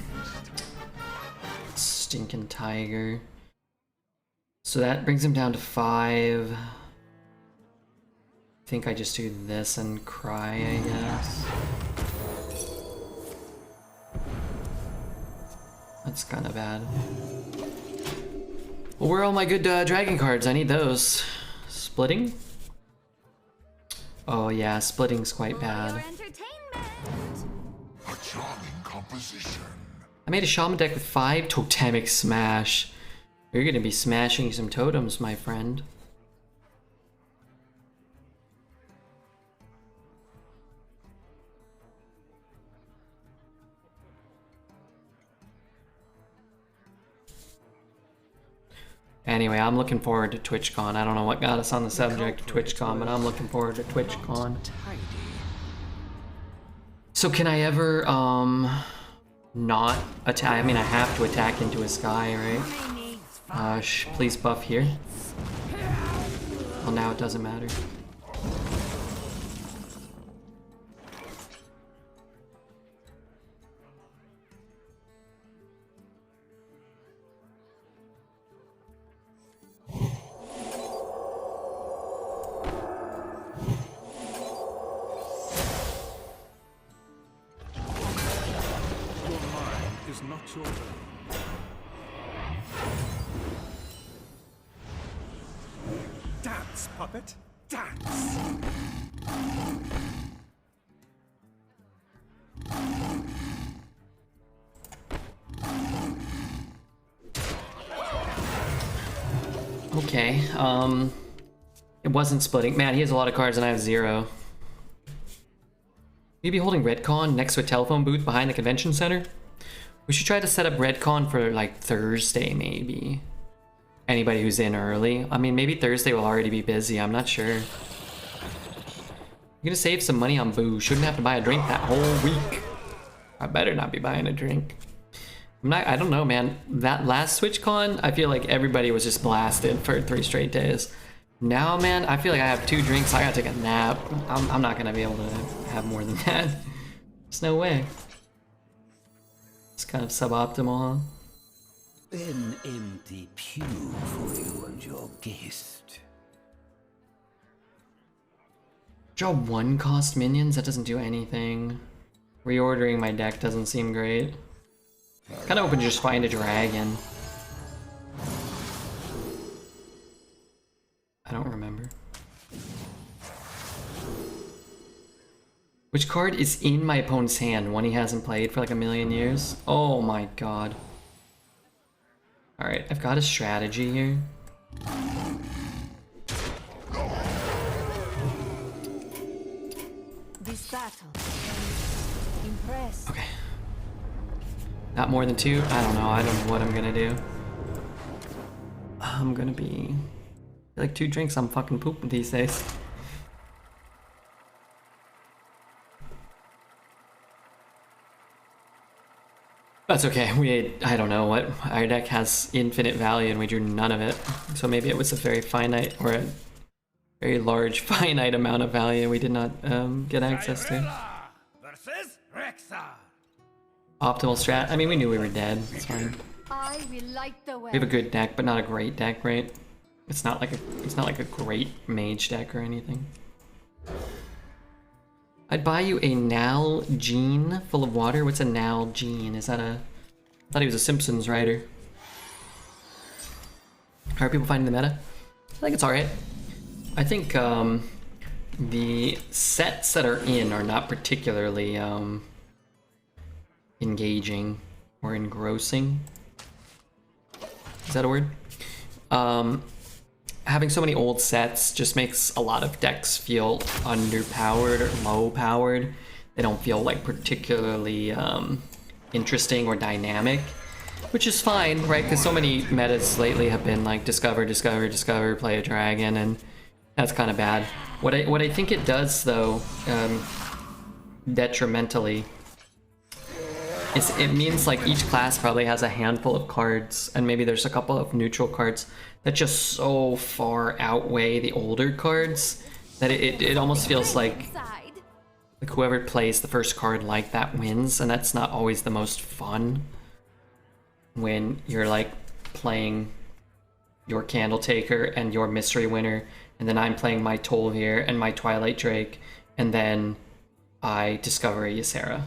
Stinking tiger. So that brings him down to 5. I think I just do this and cry, I guess. That's kind of bad. Well, where are all my good dragon cards? I need those. Splitting? Oh yeah, splitting's quite bad. A charming composition. I made a shaman deck with 5 totemic smash. You're gonna be smashing some totems, my friend. Anyway, I'm looking forward to TwitchCon. I don't know what got us on the subject of TwitchCon, but I'm looking forward to TwitchCon. So can I ever, not attack? I mean, I have to attack into a sky, right? Please buff here. Well, now it doesn't matter. Not your own. Dance, puppet, dance! Okay, it wasn't splitting. Man, he has a lot of cards and I have 0. You'd be holding Redcon next to a telephone booth behind the convention center? We should try to set up Redcon for like Thursday, maybe. Anybody who's in early. I mean, maybe Thursday will already be busy. I'm not sure. You're gonna save some money on booze. Shouldn't have to buy a drink that whole week. I better not be buying a drink. I don't know, man. That last TwitchCon, I feel like everybody was just blasted for 3 straight days. Now, man, I feel like I have 2 drinks. I gotta take a nap. I'm not gonna be able to have more than that. There's no way. It's kind of suboptimal, huh? An empty pew for you and your guest. Draw 1 cost minions? That doesn't do anything. Reordering my deck doesn't seem great. Kind of hoping to just find a dragon. I don't remember. Which card is in my opponent's hand? One he hasn't played for like a million years? Oh my god. Alright, I've got a strategy here. This battle. Impressed. Okay. Not more than 2? I don't know. I don't know what I'm gonna do. I'm gonna be... like 2 drinks, I'm fucking pooping these days. That's okay. I don't know what. Our deck has infinite value and we drew none of it. So maybe it was a very finite or a very large finite amount of value we did not get access to. Versus Rexa. Optimal strat. I mean, we knew we were dead. It's fine. I will light the way. We have a good deck, but not a great deck, right? It's not like a great mage deck or anything. I'd buy you a Nalgene full of water. What's a Nalgene? Is that a... I thought he was a Simpsons writer. How are people finding the meta? I think it's alright. I think the sets that are in are not particularly engaging or engrossing. Is that a word? Having so many old sets just makes a lot of decks feel underpowered or low powered. They don't feel like particularly interesting or dynamic, which is fine, right? Because so many metas lately have been like discover, discover, discover, play a dragon, and that's kind of bad. What I think it does though, detrimentally, is it means like each class probably has a handful of cards, and maybe there's a couple of neutral cards that just so far outweigh the older cards that it almost feels like whoever plays the first card like that wins, and that's not always the most fun when you're like playing your Candle Taker and your Mystery Winner, and then I'm playing my Tolvir and my Twilight Drake, and then I discover a Ysera.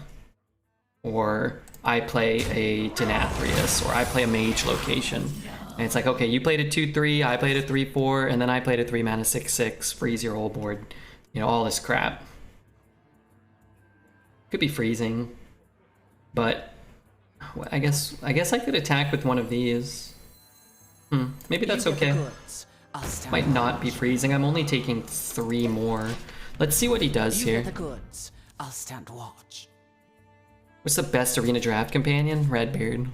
Or I play a Denathrius, or I play a Mage Location. And it's like, okay, you played a 2-3, I played a 3-4, and then I played a 3 mana 6-6, freeze your whole board. You know, all this crap. Could be freezing, but I guess I could attack with one of these. Maybe that's okay. Might not be freezing. I'm only taking 3 more. Let's see what he does here. I'll stand watch. What's the best arena draft companion? Redbeard.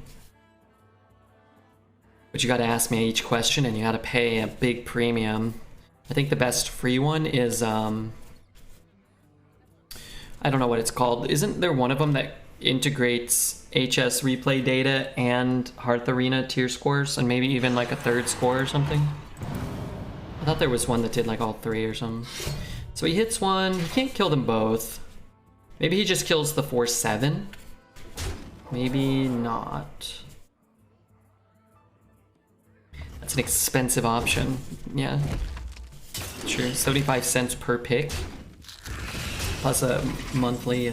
But you gotta ask me each question and you gotta pay a big premium. I think the best free one is, I don't know what it's called. Isn't there one of them that integrates HS replay data and Hearth Arena tier scores and maybe even like a 3rd score or something? I thought there was one that did like all 3 or something. So he hits one, he can't kill them both. Maybe he just kills the 4-7. Maybe not. That's an expensive option. Yeah. Sure, 75 cents per pick. Plus a monthly,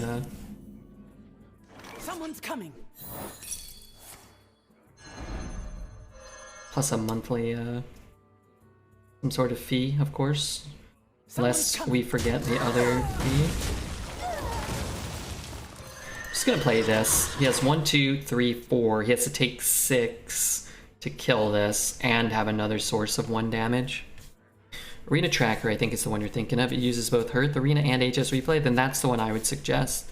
Someone's coming. Plus a monthly, some sort of fee, of course. Lest we forget the other fee. Just gonna play this. He has 1, 2, 3, 4. He has to take 6 to kill this and have another source of 1 damage. Arena Tracker, I think, is the one you're thinking of. It uses both Hearth, Arena, and HS Replay. Then that's the one I would suggest.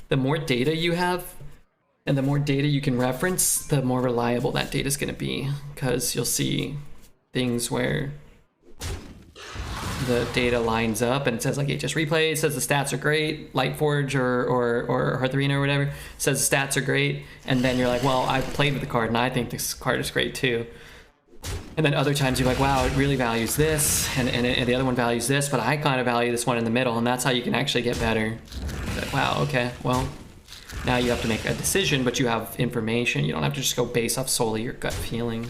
The more data you have, and the more data you can reference, the more reliable that data is going to be. Because you'll see things where the data lines up and it says like HS Replay, it says the stats are great, Lightforge or Hearth Arena or whatever says the stats are great, and then you're like, well, I've played with the card and I think this card is great too. And then other times you're like, wow, it really values this, and the other one values this, but I kind of value this one in the middle, and that's how you can actually get better. Like, wow, okay, well, now you have to make a decision, but you have information. You don't have to just go based off solely your gut feeling.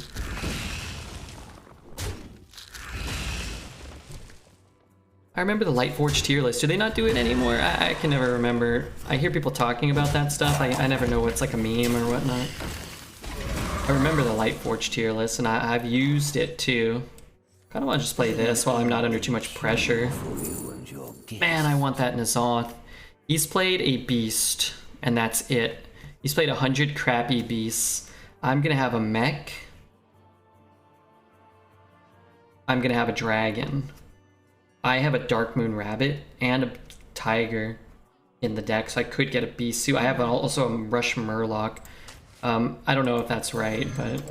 I remember the Lightforge tier list. Do they not do it anymore? I can never remember. I hear people talking about that stuff. I never know what's like a meme or whatnot. I remember the Lightforge tier list, and I've used it too. Kind of want to just play this while I'm not under too much pressure. Man, I want that N'Zoth. He's played a beast, and that's it. He's played 100 crappy beasts. I'm gonna have a mech. I'm gonna have a dragon. I have a Darkmoon rabbit and a tiger in the deck, so I could get a beast too. I have also a Rush Murloc. I don't know if that's right, but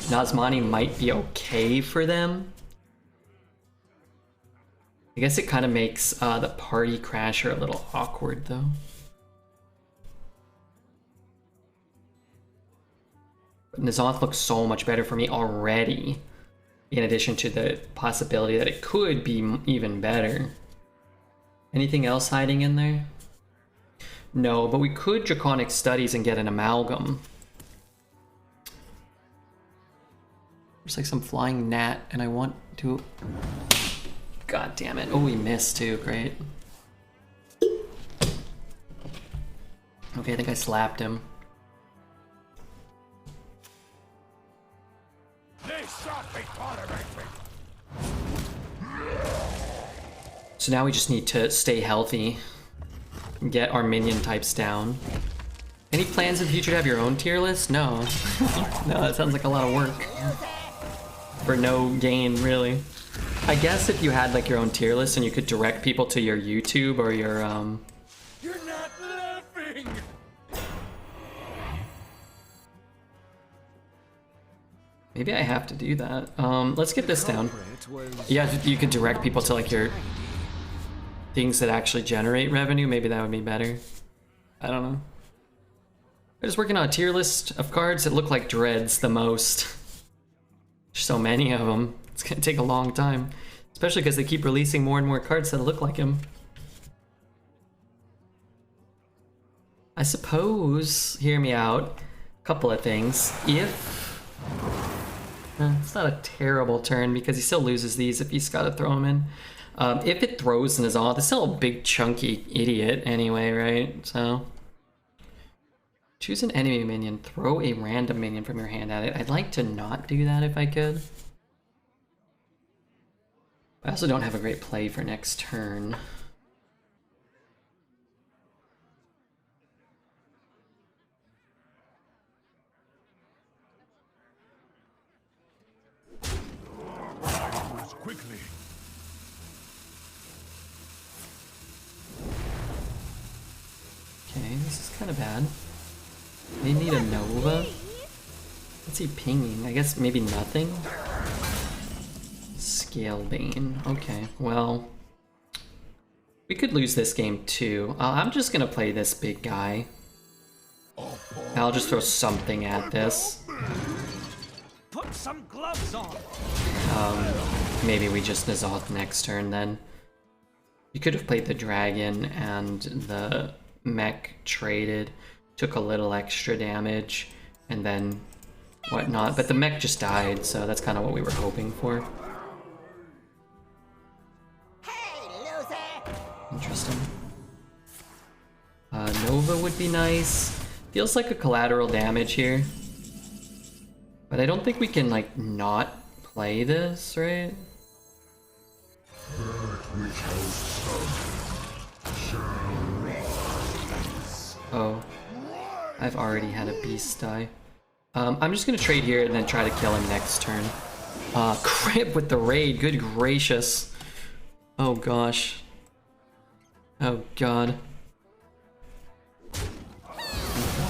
Nazmani might be okay for them. I guess it kind of makes the Party Crasher a little awkward though. But N'Zoth looks so much better for me already, in addition to the possibility that it could be even better. Anything else hiding in there? No, but we could Draconic Studies and get an Amalgam. There's like some flying gnat, and I want to... God damn it. Oh, we missed too. Great. Okay, I think I slapped him. So now we just need to stay healthy. Get our minion types down. Any plans in the future to have your own tier list? No. No, that sounds like a lot of work. For no gain, really. I guess if you had like your own tier list and you could direct people to your YouTube or your You're not laughing! maybe I have to do that. Let's get this down. Yeah, you could direct people to like your things that actually generate revenue. Maybe that would be better. I don't know. I'm just working on a tier list of cards that look like Dreads the most. There's so many of them. It's gonna take a long time, especially because they keep releasing more and more cards that look like him. I suppose, hear me out, a couple of things. If it's not a terrible turn because he still loses these if he's got to throw them in. If it throws N'Zoth, it's still a big chunky idiot anyway, right? So choose an enemy minion, throw a random minion from your hand at it. I'd like to not do that if I could. I also don't have a great play for next turn. Quickly. Okay, this is kind of bad. They need a Nova. What's he pinging? I guess maybe nothing? Scalebane. Okay, well, we could lose this game too. I'm just gonna play this big guy. I'll just throw something at this. Put some gloves on. Maybe we just N'Zoth next turn then. You could have played the dragon and the mech traded, took a little extra damage, and then whatnot. But the mech just died, so that's kind of what we were hoping for. Interesting. Nova would be nice. Feels like a collateral damage here. But I don't think we can, like, not play this, right? Oh. I've already had a beast die. I'm just gonna trade here and then try to kill him next turn. Crip with the raid, good gracious. Oh gosh. Oh god.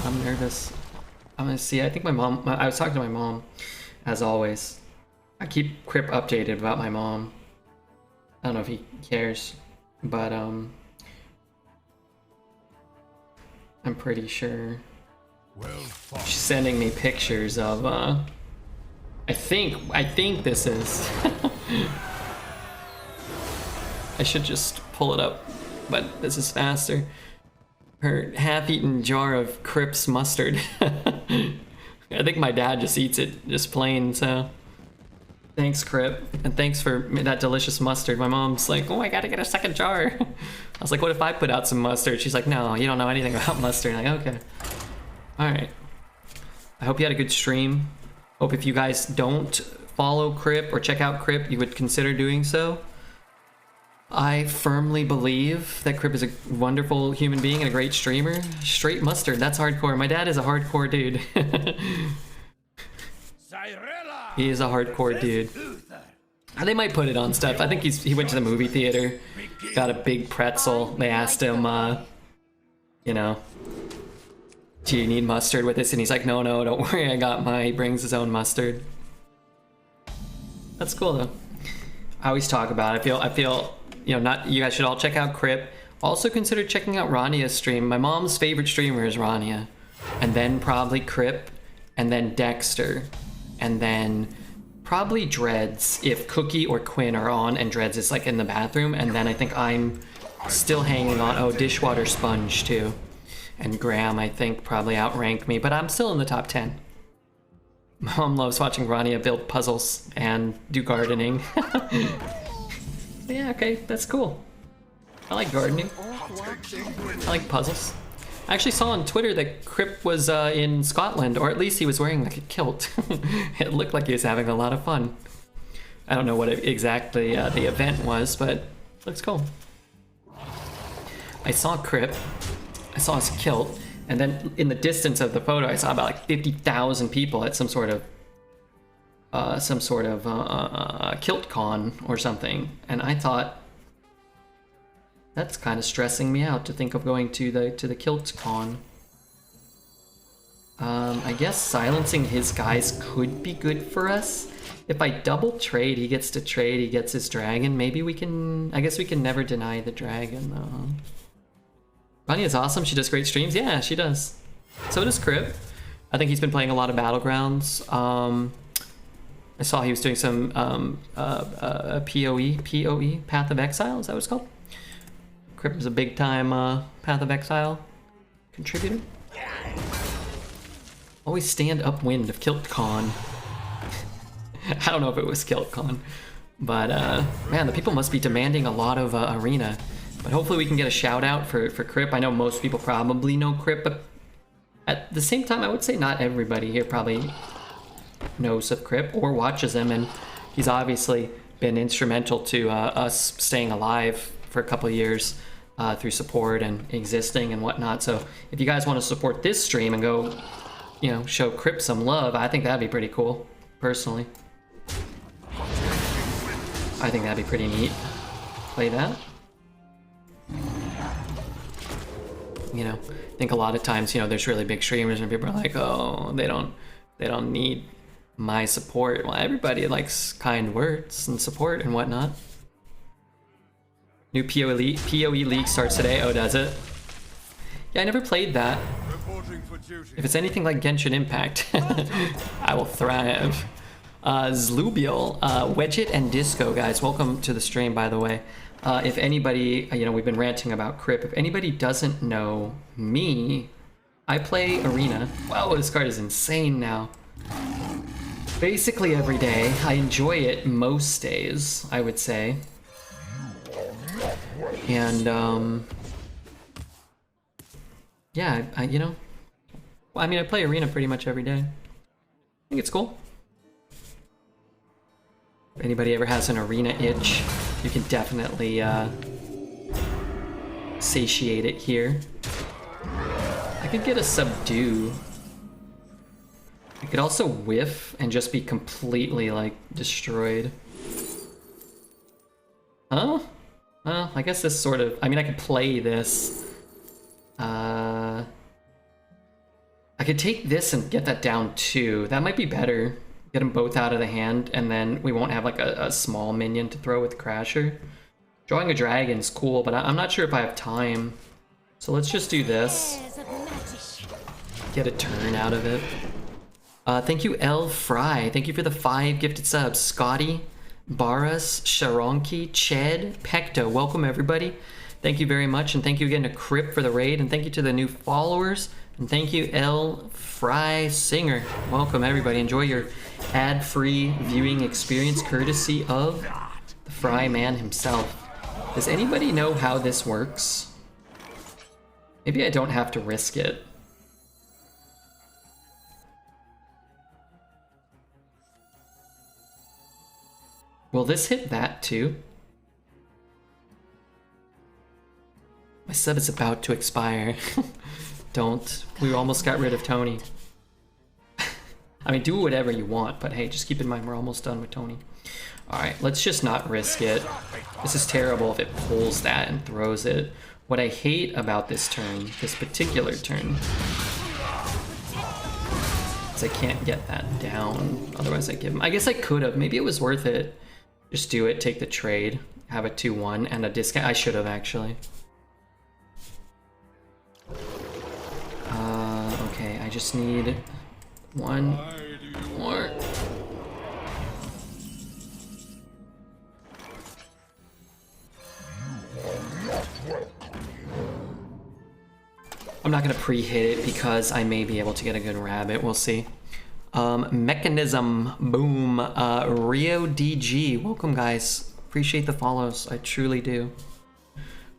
I'm nervous. I'm gonna see, I think my mom, I was talking to my mom, as always. I keep Crip updated about my mom. I don't know if he cares, but I'm pretty sure she's sending me pictures of I think this is I should just pull it up, but this is faster. Her half-eaten jar of Crip's mustard. I think my dad just eats it just plain, so thanks, Crip, and thanks for that delicious mustard. My mom's like, oh, I gotta get a second jar. I was like, what if I put out some mustard? She's like, no, you don't know anything about mustard. I'm like, okay. All right. I hope you had a good stream. Hope if you guys don't follow Crip or check out Crip, you would consider doing so. I firmly believe that Crip is a wonderful human being and a great streamer. Straight mustard, that's hardcore. My dad is a hardcore dude. He is a hardcore dude. They might put it on stuff. I think he went to the movie theater, got a big pretzel. They asked him, you know, do you need mustard with this? And he's like, no, don't worry, I got my. He brings his own mustard. That's cool though. I always talk about it. I feel, you know, not, you guys should all check out Crip. Also consider checking out Rania's stream. My mom's favorite streamer is Rania. And then probably Crip, and then Dexter, and then probably Dreads if Cookie or Quinn are on and Dreads is like in the bathroom. And then I think I'm still hanging on. Oh, Dishwater Sponge too. And Graham, I think, probably outrank me, but I'm still in the top 10. Mom loves watching Rania build puzzles and do gardening. Yeah, okay, that's cool. I like gardening. I like puzzles. I actually saw on Twitter that Crip was in Scotland, or at least he was wearing like a kilt. It looked like he was having a lot of fun. I don't know what exactly the event was, but it looks cool. I saw Crip. I saw his kilt, and then in the distance of the photo, I saw about like 50,000 people at some sort of kilt con or something, and I thought that's kind of stressing me out to think of going to the kilt con. I guess silencing his guys could be good for us. If I double trade, he gets to trade, he gets his dragon. Maybe we can. I guess we can never deny the dragon though. Rania's awesome. She does great streams. Yeah, she does. So does Crip. I think he's been playing a lot of Battlegrounds. I saw he was doing some PoE, Path of Exile. Is that what it's called? Crip is a big time Path of Exile contributor. Always stand upwind of KiltCon. I don't know if it was KiltCon, but man, the people must be demanding a lot of arena. But hopefully we can get a shout out for Crip. I know most people probably know Crip, but at the same time, I would say not everybody here probably knows of Crip or watches him, and he's obviously been instrumental to us staying alive for a couple of years through support and existing and whatnot. So if you guys want to support this stream and go, you know, show Crip some love, I think that'd be pretty cool, personally. I think that'd be pretty neat. Play that. You know, I think a lot of times, you know, there's really big streamers and people are like, oh, they don't need my support. Well, everybody likes kind words and support and whatnot. New PoE League starts today. Oh, does it? Yeah, I never played that. If it's anything like Genshin Impact, I will thrive. Zlubiel, Wedget and Disco, guys, welcome to the stream, by the way. If anybody, you know, we've been ranting about Crip. If anybody doesn't know me, I play Arena. Wow, this card is insane now. Basically every day. I enjoy it most days, I would say. And, yeah, you know, well, I mean, I play Arena pretty much every day. I think it's cool. If anybody ever has an Arena itch, you can definitely satiate it here. I could get a subdue. I It could also whiff and just be completely, like, destroyed. Huh? Well, I guess this sort of... I mean, I could play this. I could take this and get that down too. That might be better. Get them both out of the hand, and then we won't have like a small minion to throw with Crasher. Drawing a dragon's cool, but I'm not sure if I have time. So let's just do this. Get a turn out of it. Thank you, L. Fry. Thank you for the 5 gifted subs. Scotty, Baras, Sharonki, Ched, Pecto. Welcome, everybody. Thank you very much, and thank you again to Crip for the raid, and thank you to the new followers, and thank you, L. Fry Singer. Welcome, everybody. Enjoy your ad-free viewing experience courtesy of the Fry Man himself. Does anybody know how this works? Maybe I don't have to risk it. Will this hit that too? My sub is about to expire. Don't. We almost got rid of Tony. I mean, do whatever you want, but hey, just keep in mind we're almost done with Tony. Alright, let's just not risk it. This is terrible if it pulls that and throws it. What I hate about this turn, this particular turn, is I can't get that down. Otherwise I give him... I guess I could have. Maybe it was worth it. Just do it, take the trade, have a 2-1, and a discount. I should have, actually. Okay, I just need one more. I'm not gonna pre-hit it because I may be able to get a good rabbit, we'll see. Mechanism, boom, Rio DG, welcome guys. Appreciate the follows, I truly do.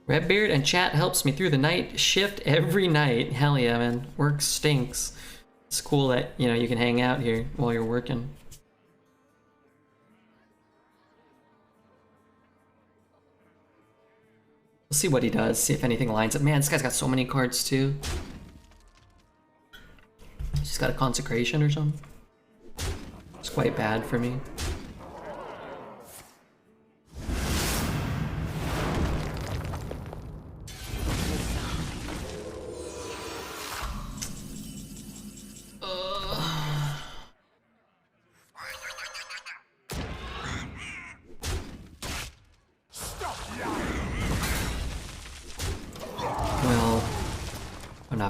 Redbeard and chat helps me through the night shift every night. Hell yeah, man. Work stinks. It's cool that, you know, you can hang out here while you're working. We'll see what he does, see if anything lines up. Man, this guy's got so many cards too. He's got a consecration or something. It's quite bad for me.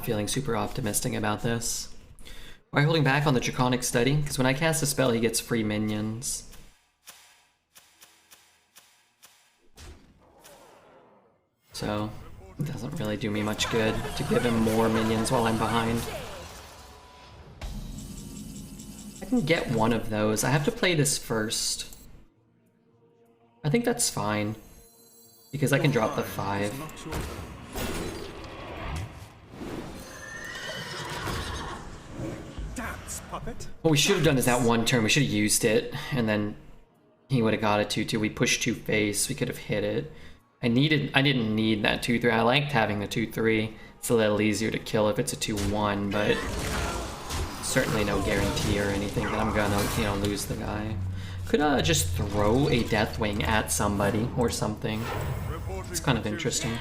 Feeling super optimistic about this. Why holding back on the Draconic Study? Because when I cast a spell, he gets free minions. So, it doesn't really do me much good to give him more minions while I'm behind. I can get one of those. I have to play this first. I think that's fine. Because I can drop the 5. What we should have done is that one turn, we should have used it, and then he would have got a 2-2. We pushed 2 face, we could have hit it. I didn't need that 2-3. I liked having the 2-3. It's a little easier to kill if it's a 2-1, but certainly no guarantee or anything that I'm gonna, you know, lose the guy. Could just throw a Deathwing at somebody or something. It's kind of interesting.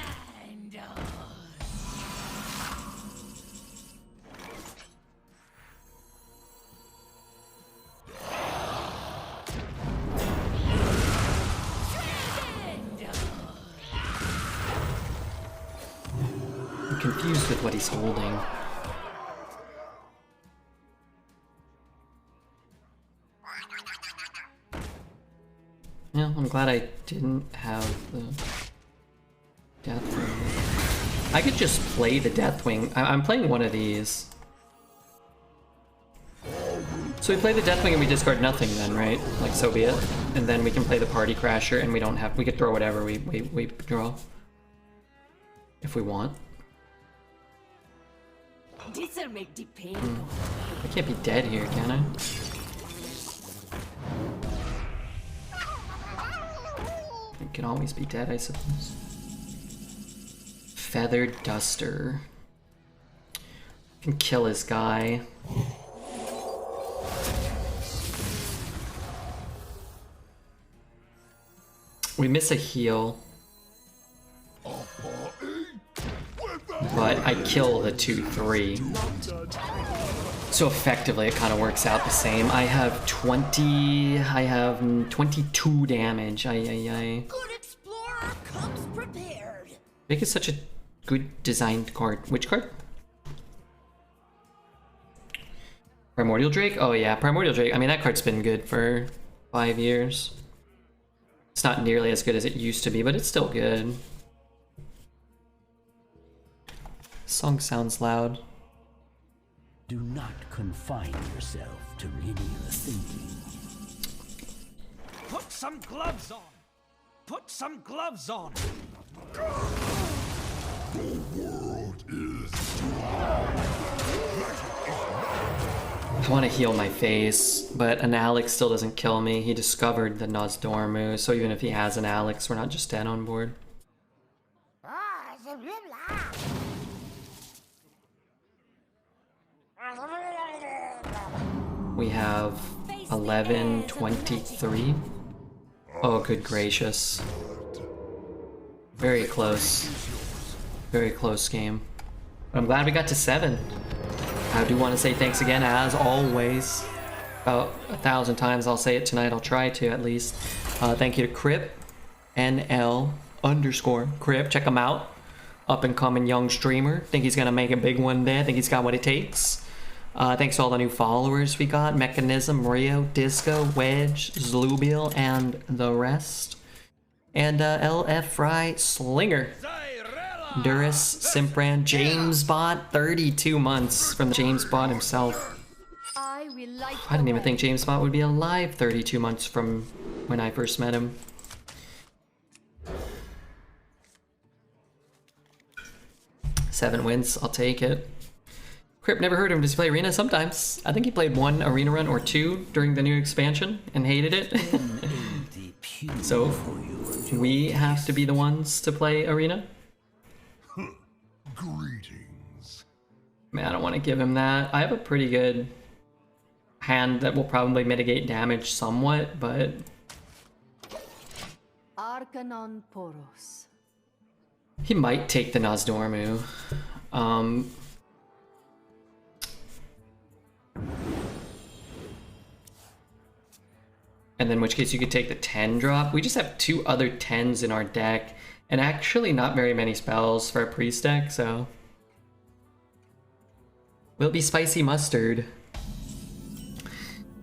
Confused with what he's holding. Yeah, I'm glad I didn't have the Deathwing. I could just play the Deathwing. I'm playing one of these. So we play the Deathwing and we discard nothing then, right? Like, so be it. And then we can play the Party Crasher and we don't have... We could throw whatever we draw. If we want. This'll make the pain. I can't be dead here, can I? I can always be dead, I suppose. Feathered Duster. Can kill his guy. We miss a heal. But I kill the 2/3. So effectively it kind of works out the same. I have 22 damage. Ay. Good explorer comes prepared. Vic is such a good designed card. Which card? Primordial Drake? Oh yeah, Primordial Drake. I mean, that card's been good for 5 years. It's not nearly as good as it used to be, but it's still good. Song sounds loud. Do not confine yourself to linear thinking. Put some gloves on. Put some gloves on. I want to heal my face, but an Alex still doesn't kill me. He discovered the Nozdormu, so even if he has an Alex, we're not just dead on board. We have 11-23. Oh, good gracious. Very close. Very close game. But I'm glad we got to 7. I do want to say thanks again, as always. About 1,000 times I'll say it tonight. I'll try to, at least. Thank you to Crip, NL_Crip. Check him out. Up and coming young streamer. Think he's gonna make a big one day. I think he's got what it takes. Thanks to all the new followers we got. Mechanism, Rio, Disco, Wedge, Zlubil, and the rest. And LF Fry Slinger. Duris, Simpran, James Bot, 32 months from James Bot himself. I didn't even think James Bot would be alive 32 months from when I first met him. Seven wins, I'll take it. Crip, never heard of him. Does he play Arena? Sometimes. I think he played 1 Arena run or 2 during the new expansion and hated it. So, we have to be the ones to play Arena? Greetings. Man, I don't want to give him that. I have a pretty good hand that will probably mitigate damage somewhat, but... Arcanon Poros. He might take the Nozdormu. And then in which case you could take the 10 drop. We just have 2 other 10s in our deck, and actually not very many spells for a priest deck, so... Will it be spicy mustard?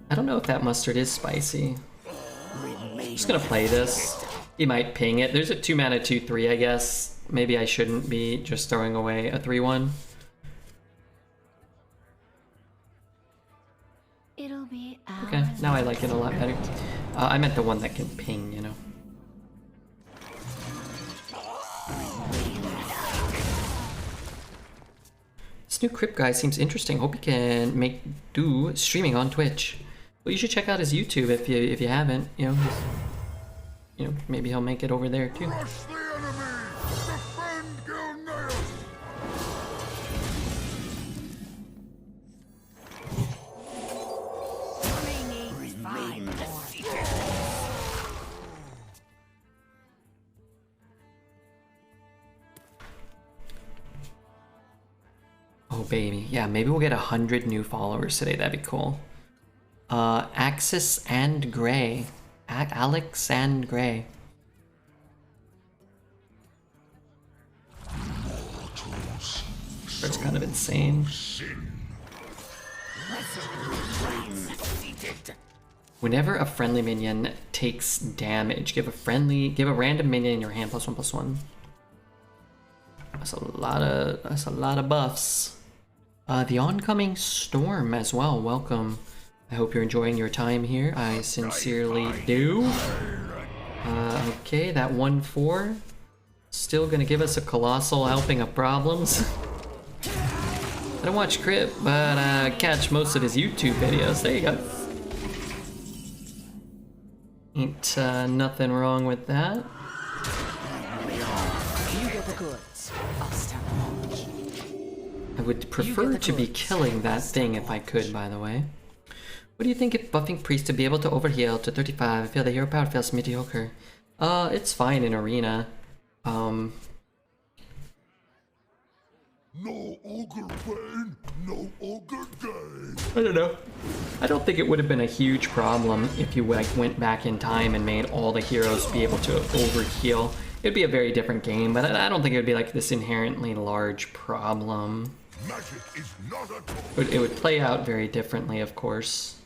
I don't know if that mustard is spicy. I'm just gonna play this. He might ping it. There's a 2 mana 2/3, I guess. Maybe I shouldn't be just throwing away a 3/1. It'll be Okay, now I like it a lot better. I meant the one that can ping, you know. This new Crypt guy seems interesting. Hope he can do streaming on Twitch. Well, you should check out his YouTube if you haven't. You know, maybe he'll make it over there too. Crush the enemy! Defend Gilneas! Oh baby, yeah, maybe we'll get 100 new followers today. That'd be cool. Axis and Gray. Alex and Gray. That's kind of insane. Whenever a friendly minion takes damage, give a random minion in your hand +1/+1. That's a lot of buffs. The oncoming storm as well. Welcome. I hope you're enjoying your time here. I sincerely do. Okay, that 1/4 still gonna give us a colossal helping of problems. I don't watch Crypt, but catch most of his YouTube videos. There you go. Ain't nothing wrong with that. You get the goods. I'll stand watch. I would prefer to be killing that thing if I could, by the way. What do you think if buffing priest to be able to overheal to 35? I feel the hero power feels mediocre. It's fine in Arena. No ogre pain, no ogre gain. I don't know. I don't think it would have been a huge problem if you like went back in time and made all the heroes be able to overheal. It'd be a very different game, but I don't think it would be like this inherently large problem. Magic is not a toy. It would play out very differently, of course.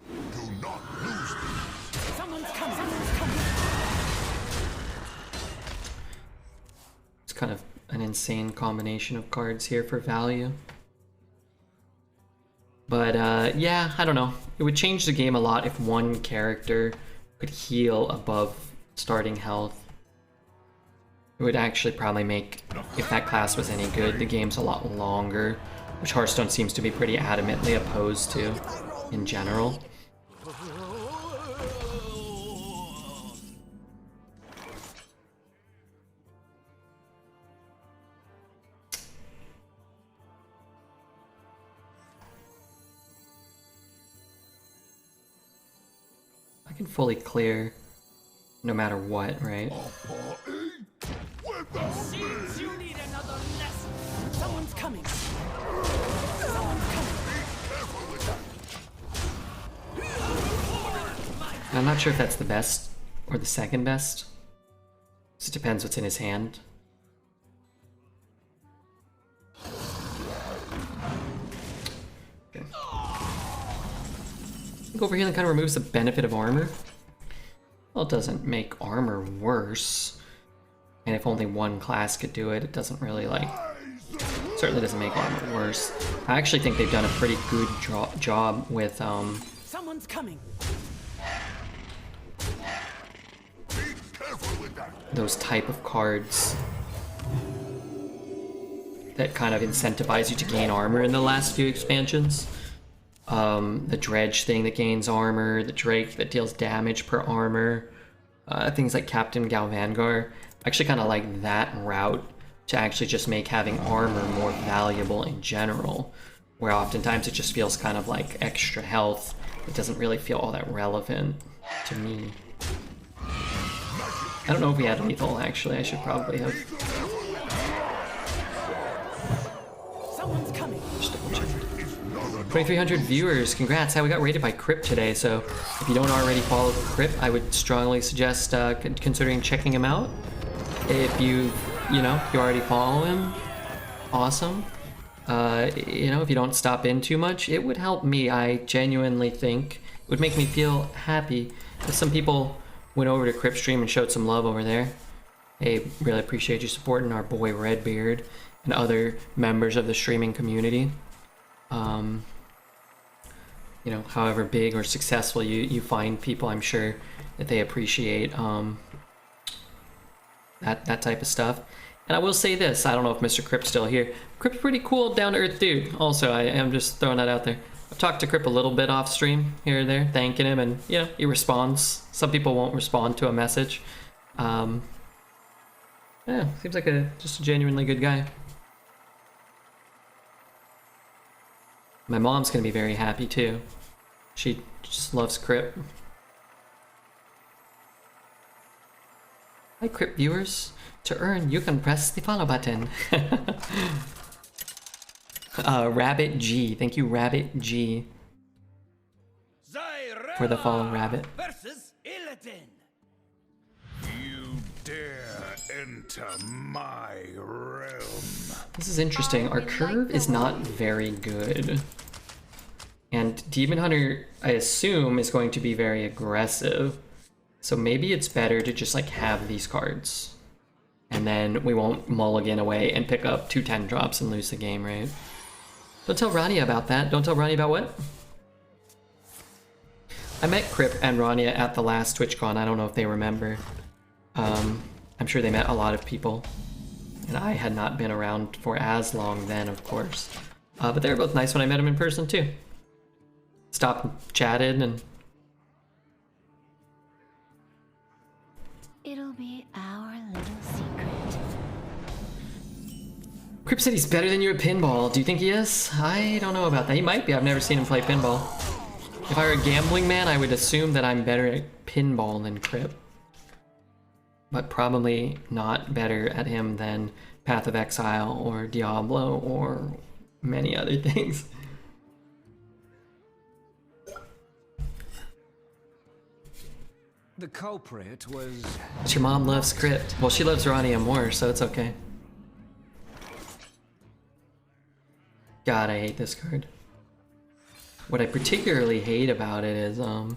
Do not lose these. Someone's coming. Someone's coming. It's kind of an insane combination of cards here for value. But yeah, I don't know. It would change the game a lot if one character could heal above starting health. It would actually probably make, if that class was any good, the game's a lot longer, which Hearthstone seems to be pretty adamantly opposed to in general. I can fully clear no matter what, right? Seems you need another lesson. Someone's coming. Someone's coming. I'm not sure if that's the best or the second best. It depends what's in his hand. Okay. Overhealing kind of removes the benefit of armor. Well, it doesn't make armor worse. And if only one class could do it, it doesn't really like... Certainly doesn't make armor worse. I actually think they've done a pretty good job with Someone's coming. those type of cards that kind of incentivize you to gain armor in the last few expansions. The Dredge thing that gains armor, the Drake that deals damage per armor, things like Captain Galvangar. I actually kind of like that route to actually just make having armor more valuable in general, where oftentimes it just feels kind of like extra health. It doesn't really feel all that relevant to me. I don't know if we had lethal, actually. I should probably have. Someone's coming. Just double check. 2,300 viewers, congrats. We got rated by Crypt today, so if you don't already follow Crypt, I would strongly suggest considering checking him out. If you already follow him, awesome. If you don't stop in too much, it would help me. I genuinely think it would make me feel happy if some people went over to Crypt stream and showed some love over there. Hey, really appreciate you supporting our boy Redbeard and other members of the streaming community. However big or successful you find people, I'm sure that they appreciate that type of stuff. And I will say this, I don't know if Mr. Crypt's still here. Crypt's pretty cool, down-to-earth dude. Also, I am just throwing that out there. I've talked to Crypt a little bit off stream here and there, thanking him, and he responds. Some people won't respond to a message. Seems like just a genuinely good guy. My mom's gonna be very happy too. She just loves Crypt. Hi Crypt viewers. To earn, you can press the follow button. Rabbit G. Thank you, Rabbit G, for the follow, Rabbit. Versus Illidan. You dare enter my realm. This is interesting. Our curve is not very good. And Demon Hunter, I assume, is going to be very aggressive. So maybe it's better to just have these cards. And then we won't mulligan away and pick up 2 10-drops and lose the game, right? Don't tell Rania about that. Don't tell Rania about what? I met Crip and Rania at the last TwitchCon. I don't know if they remember. I'm sure they met a lot of people. And I had not been around for as long then, of course. But they were both nice when I met them in person, too. Stopped and chatted and... It'll be our little secret. Crip said he's better than you at pinball. Do you think he is? I don't know about that. He might be. I've never seen him play pinball. If I were a gambling man, I would assume that I'm better at pinball than Crypt. But probably not better at him than Path of Exile or Diablo or many other things. The culprit was... But your mom loves Crypt. Well, she loves Ronnie more, so it's okay. God, I hate this card. What I particularly hate about it is, I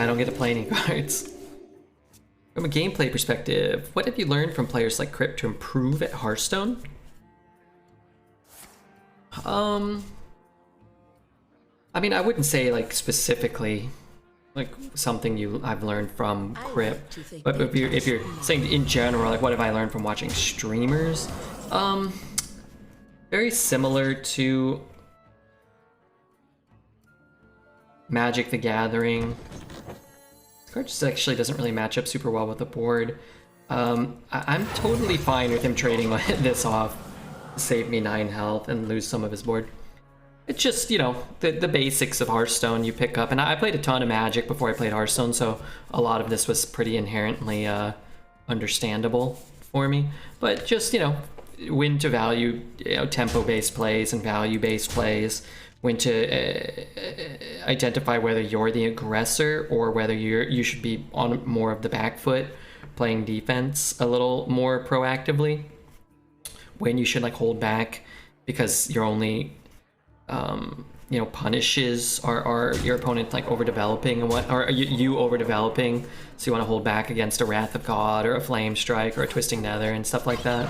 don't get to play any cards. From a gameplay perspective, what have you learned from players like Crypt to improve at Hearthstone? I mean, I wouldn't say like specifically like something I've learned from Crypt, but if you're saying in general, like what have I learned from watching streamers? Very similar to Magic the Gathering. This card just actually doesn't really match up super well with the board. I'm totally fine with him trading this off to save me 9 health and lose some of his board. It's just, you know, the basics of Hearthstone you pick up. And I played a ton of Magic before I played Hearthstone, so a lot of this was pretty inherently understandable for me. But just, you know, when to value, you know, tempo-based plays and value-based plays, when to identify whether you're the aggressor or whether you should be on more of the back foot, playing defense a little more proactively, when you should like hold back because you're only you know, punishes are your opponent like overdeveloping and what, or you overdeveloping, so you want to hold back against a Wrath of God or a Flame Strike or a Twisting Nether and stuff like that.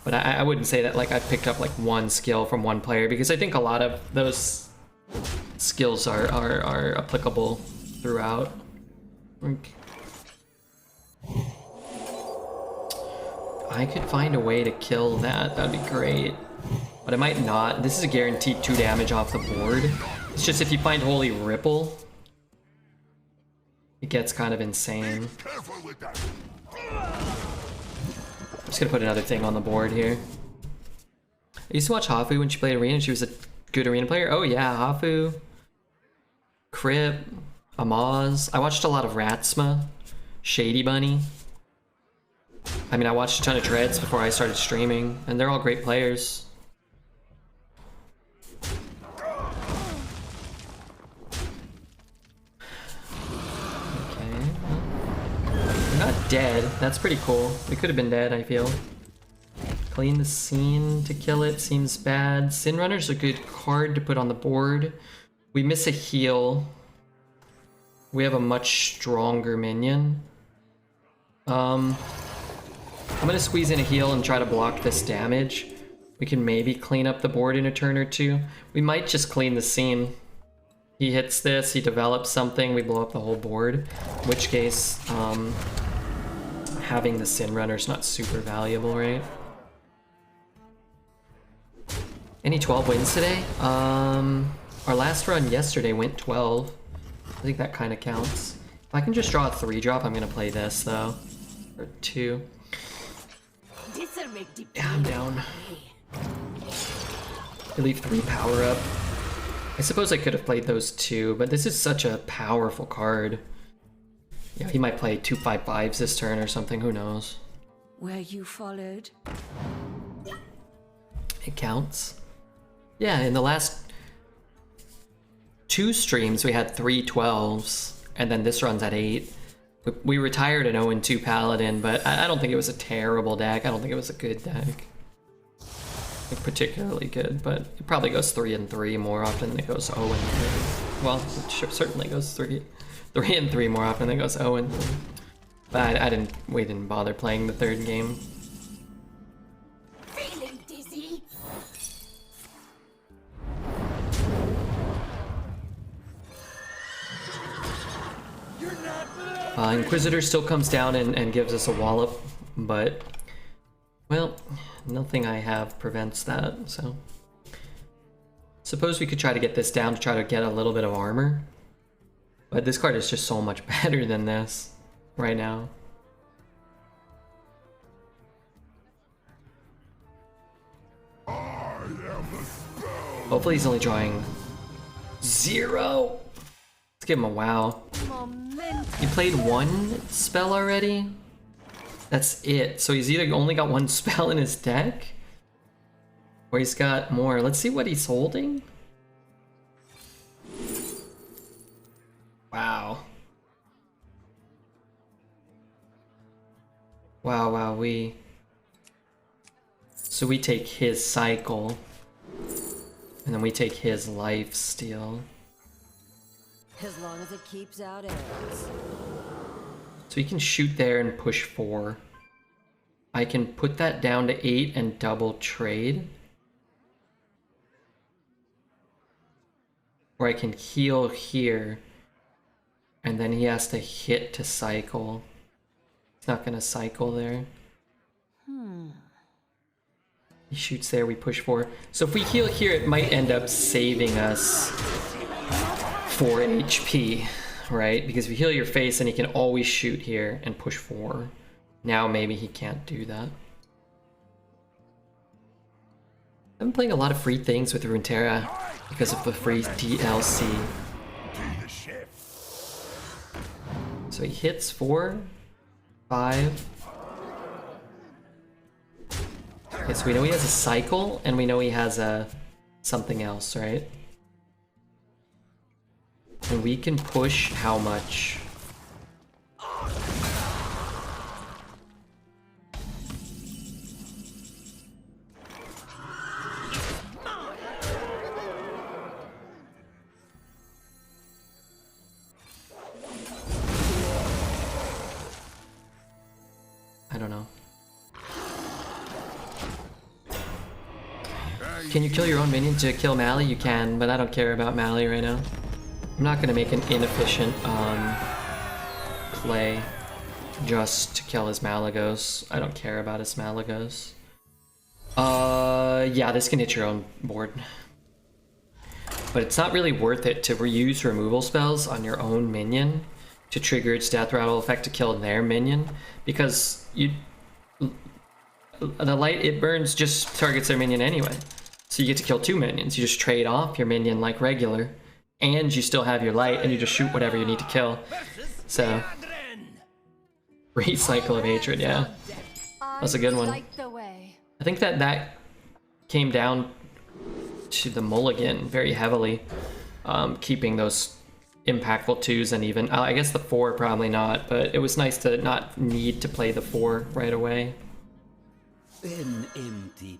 But I wouldn't say that like I picked up like one skill from one player, because I think a lot of those skills are applicable throughout. I could find a way to kill that, that'd be great. But I might not. This is a guaranteed 2 damage off the board. It's just if you find Holy Ripple, it gets kind of insane. I'm just gonna put another thing on the board here. I used to watch Hafu when she played Arena. She was a good Arena player. Oh yeah, Hafu, Crypt, Amaz. I watched a lot of Ratsma, Shady Bunny. I mean, I watched a ton of Dreads before I started streaming, and they're all great players. Not dead. That's pretty cool. We could have been dead, I feel. Clean the scene to kill it seems bad. Sin Runner's a good card to put on the board. We miss a heal. We have a much stronger minion. I'm gonna squeeze in a heal and try to block this damage. We can maybe clean up the board in a turn or two. We might just clean the scene. He hits this, he develops something, we blow up the whole board. In which case, having the Sin Runner's not super valuable, right? Any 12 wins today? Our last run yesterday went 12. I think that kind of counts. If I can just draw a 3-drop, I'm gonna play this though. Or 2. Yeah, I'm down. I leave 3 power up. I suppose I could have played those 2, but this is such a powerful card. Yeah, he might play 2 5/5s this turn or something, who knows. Were you followed? It counts. Yeah, in the last 2 streams we had 3 12s, and then this run's at 8. We retired an 0-2 Paladin, but I don't think it was a terrible deck. I don't think it was a good deck. Like particularly good, but it probably goes 3-3 more often than it goes 0-3. Well, it certainly goes 3-3 more often than it goes 0-3. But we didn't bother playing the 3rd game. Feeling dizzy? Inquisitor still comes down and gives us a wallop, but, well, nothing I have prevents that, so. Suppose we could try to get this down to try to get a little bit of armor. But this card is just so much better than this right now. I Hopefully he's only drawing 0. Let's give him a wow. He played 1 spell already? That's it. So he's either only got 1 spell in his deck, or he's got more. Let's see what he's holding. Wow. Wow, so we take his cycle, and then we take his life steal. As long as it keeps out arrows. So he can shoot there and push 4. I can put that down to 8 and double trade. Or I can heal here, and then he has to hit to cycle. He's not gonna cycle there. He shoots there, we push 4. So if we heal here, it might end up saving us 4 HP, right? Because if you heal your face, then he can always shoot here and push 4. Now maybe he can't do that. I've been playing a lot of free things with Runeterra because of the free DLC. So he hits 4, 5. Okay, so we know he has a cycle, and we know he has a something else, right? And we can push how much? I don't know. Can you kill your own minion to kill Mally? You can, but I don't care about Mally right now. I'm not gonna make an inefficient play just to kill his Malagos. I don't care about his Malagos. Yeah, this can hit your own board. But it's not really worth it to reuse removal spells on your own minion to trigger its death rattle effect to kill their minion, because the light it burns just targets their minion anyway. So you get to kill 2 minions. You just trade off your minion like regular, and you still have your light, and you just shoot whatever you need to kill. So, recycle of hatred, yeah. That's a good one. I think that came down to the mulligan very heavily, keeping those impactful 2s, and even, I guess the 4 probably not, but it was nice to not need to play the 4 right away.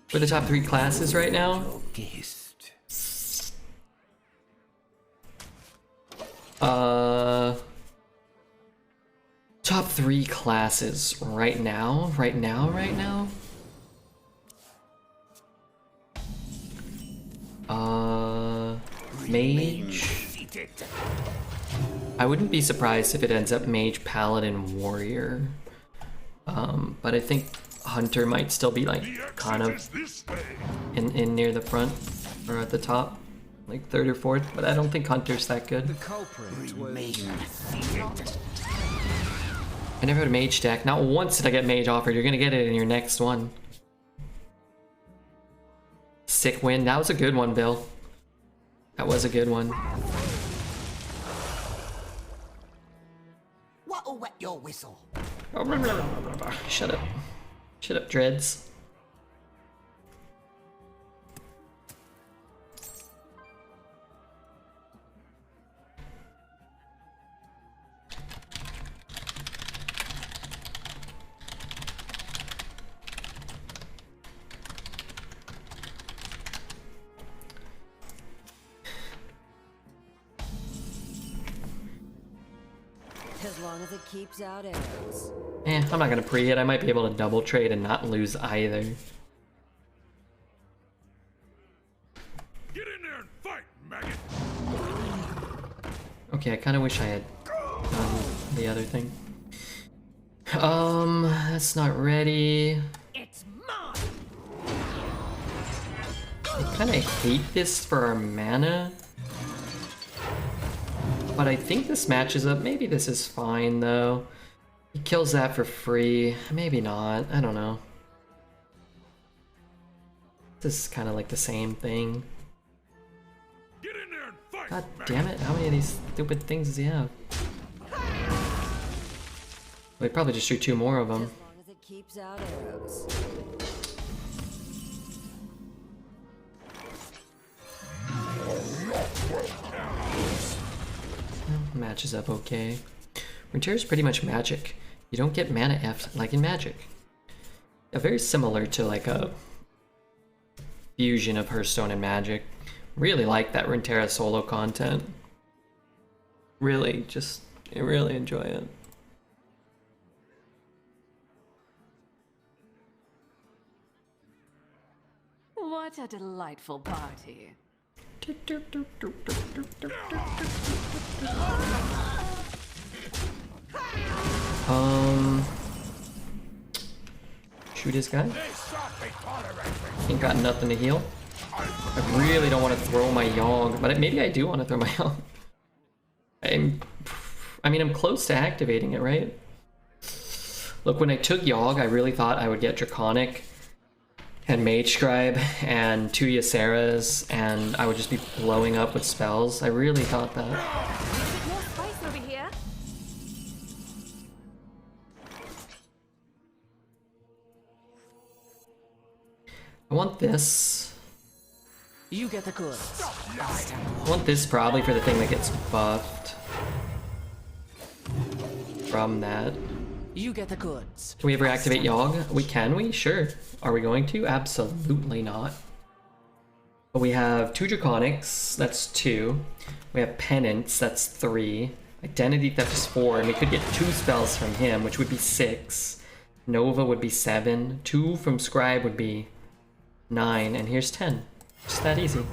For the top 3 classes right now, top 3 classes right now. Mage. I wouldn't be surprised if it ends up Mage, Paladin, Warrior. But I think Hunter might still be like kind of in near the front or at the top, like 3rd or 4th. But I don't think Hunter's that good. I never had a Mage deck. Not once did I get Mage offered. You're gonna get it in your next one. Sick win. That was a good one, Bill. That was a good one. What'll wet your whistle? Shut up. Shut up, Dreads. As long as it keeps out arrows. I'm not gonna pre-hit. I might be able to double trade and not lose either. Get in there and fight, maggot! Okay, I kind of wish I had done the other thing. That's not ready. It's mine. I kind of hate this for our mana. But I think this matches up. Maybe this is fine, though. He kills that for free. Maybe not. I don't know. This is kind of like the same thing. God damn it, how many of these stupid things does he have? We probably just shoot 2 more of them. As long as it keeps out arrows. Matches up okay. Runeterra is pretty much magic. You don't get mana F like in Magic. Very similar to like a fusion of Hearthstone and Magic. Really like that Runeterra solo content. Really, really enjoy it. What a delightful party. Shoot this guy. Ain't got nothing to heal. I really don't want to throw my Yogg, but maybe I do want to throw my Yogg. I mean, I'm close to activating it, right? Look, when I took Yogg, I really thought I would get Draconic and Mage Scribe and 2 Ysera's, and I would just be blowing up with spells. I really thought that. More spice over here. I want this. You get the goods. I want this probably for the thing that gets buffed from that. You get the goods. Can we ever activate Yogg? We can, Sure. Are we going to? Absolutely not. But we have 2 Draconics, that's 2. We have Penance, that's 3. Identity Theft is 4, and we could get 2 spells from him, which would be 6. Nova would be 7. 2 from Scribe would be 9, and here's 10. Just that easy.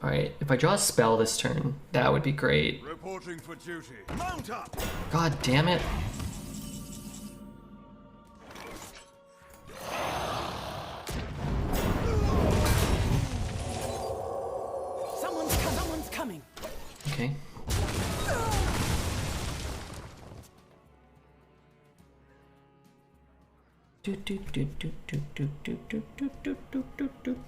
Alright, if I draw a spell this turn, that would be great. Reporting for duty. Mount up. God damn it. Someone's coming. Okay. Do, do, do, do, do, do, do, do, do, do, do, do, do.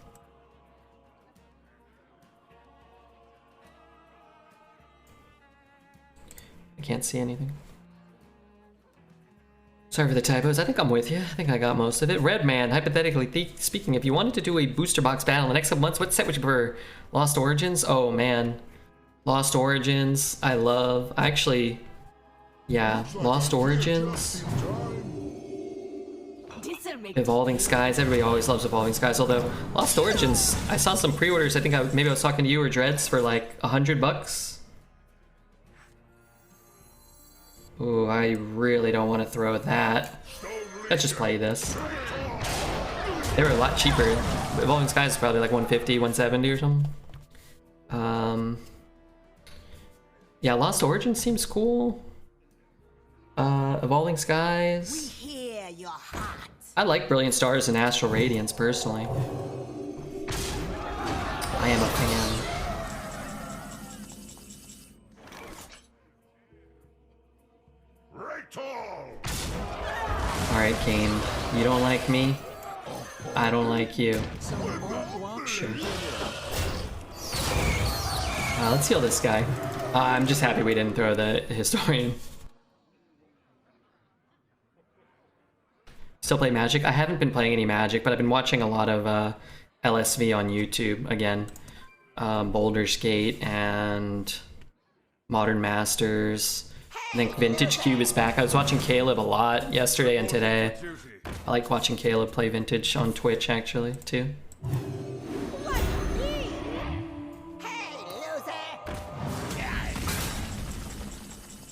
I can't see anything. Sorry for the typos. I think I'm with you. I think I got most of it. Redman, hypothetically speaking, if you wanted to do a booster box battle in the next couple months, what set would you prefer? Lost Origins? Oh man. Lost Origins. I love. Actually, yeah. Lost Origins. Evolving Skies. Everybody always loves Evolving Skies. Although Lost Origins, I saw some pre-orders. I think maybe I was talking to you or Dreads for like $100. Ooh, I really don't want to throw that. Let's just play this. They were a lot cheaper. Evolving Skies is probably like 150, 170 or something. Yeah, Lost Origins seems cool. Evolving Skies. We hear your heart. I like Brilliant Stars and Astral Radiance personally. I am a fan. Alright, Kane. You don't like me? I don't like you. Sure. Let's heal this guy. I'm just happy we didn't throw the Historian. Still play Magic? I haven't been playing any Magic, but I've been watching a lot of LSV on YouTube again. Baldur's Gate and Modern Masters. I think Vintage Cube is back. I was watching Caleb a lot yesterday and today. I like watching Caleb play Vintage on Twitch actually too.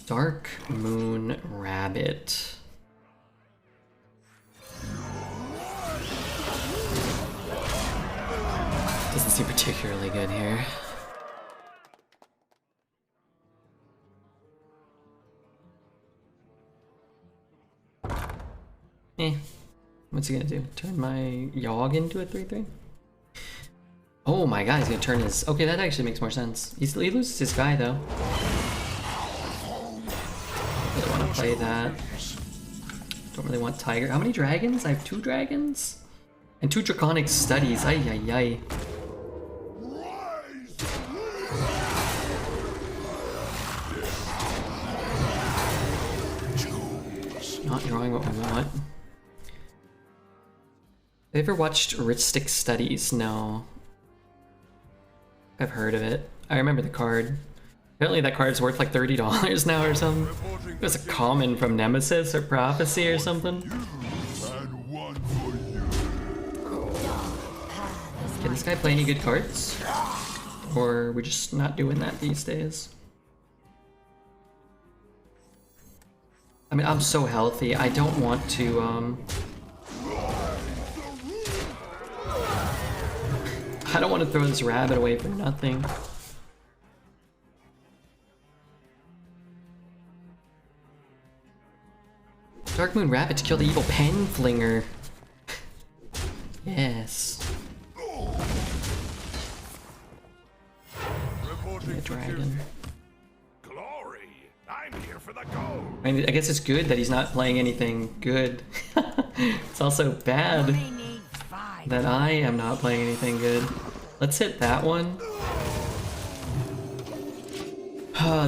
Darkmoon Rabbit. Doesn't seem particularly good here. What's he gonna do? Turn my Yogg into a 3/3? Oh my god, he's gonna turn his... Okay, that actually makes more sense. He loses his guy though. Really want to play that. Don't really want Tiger. How many dragons? I have 2 dragons? And 2 draconic studies. Ay ay ay. Not drawing what we want. Have you ever watched Ristic Studies? No. I've heard of it. I remember the card. Apparently that card's worth like $30 now or something. It was a common from Nemesis or Prophecy or something. Can this guy play any good cards? Or are we just not doing that these days? I mean, I'm so healthy. I don't want to, I don't want to throw this rabbit away for nothing. Darkmoon rabbit to kill the evil pen flinger. Yes. A dragon. Glory! I'm here for the gold. I mean, I guess it's good that he's not playing anything good. It's also bad that I am not playing anything good. Let's hit that one.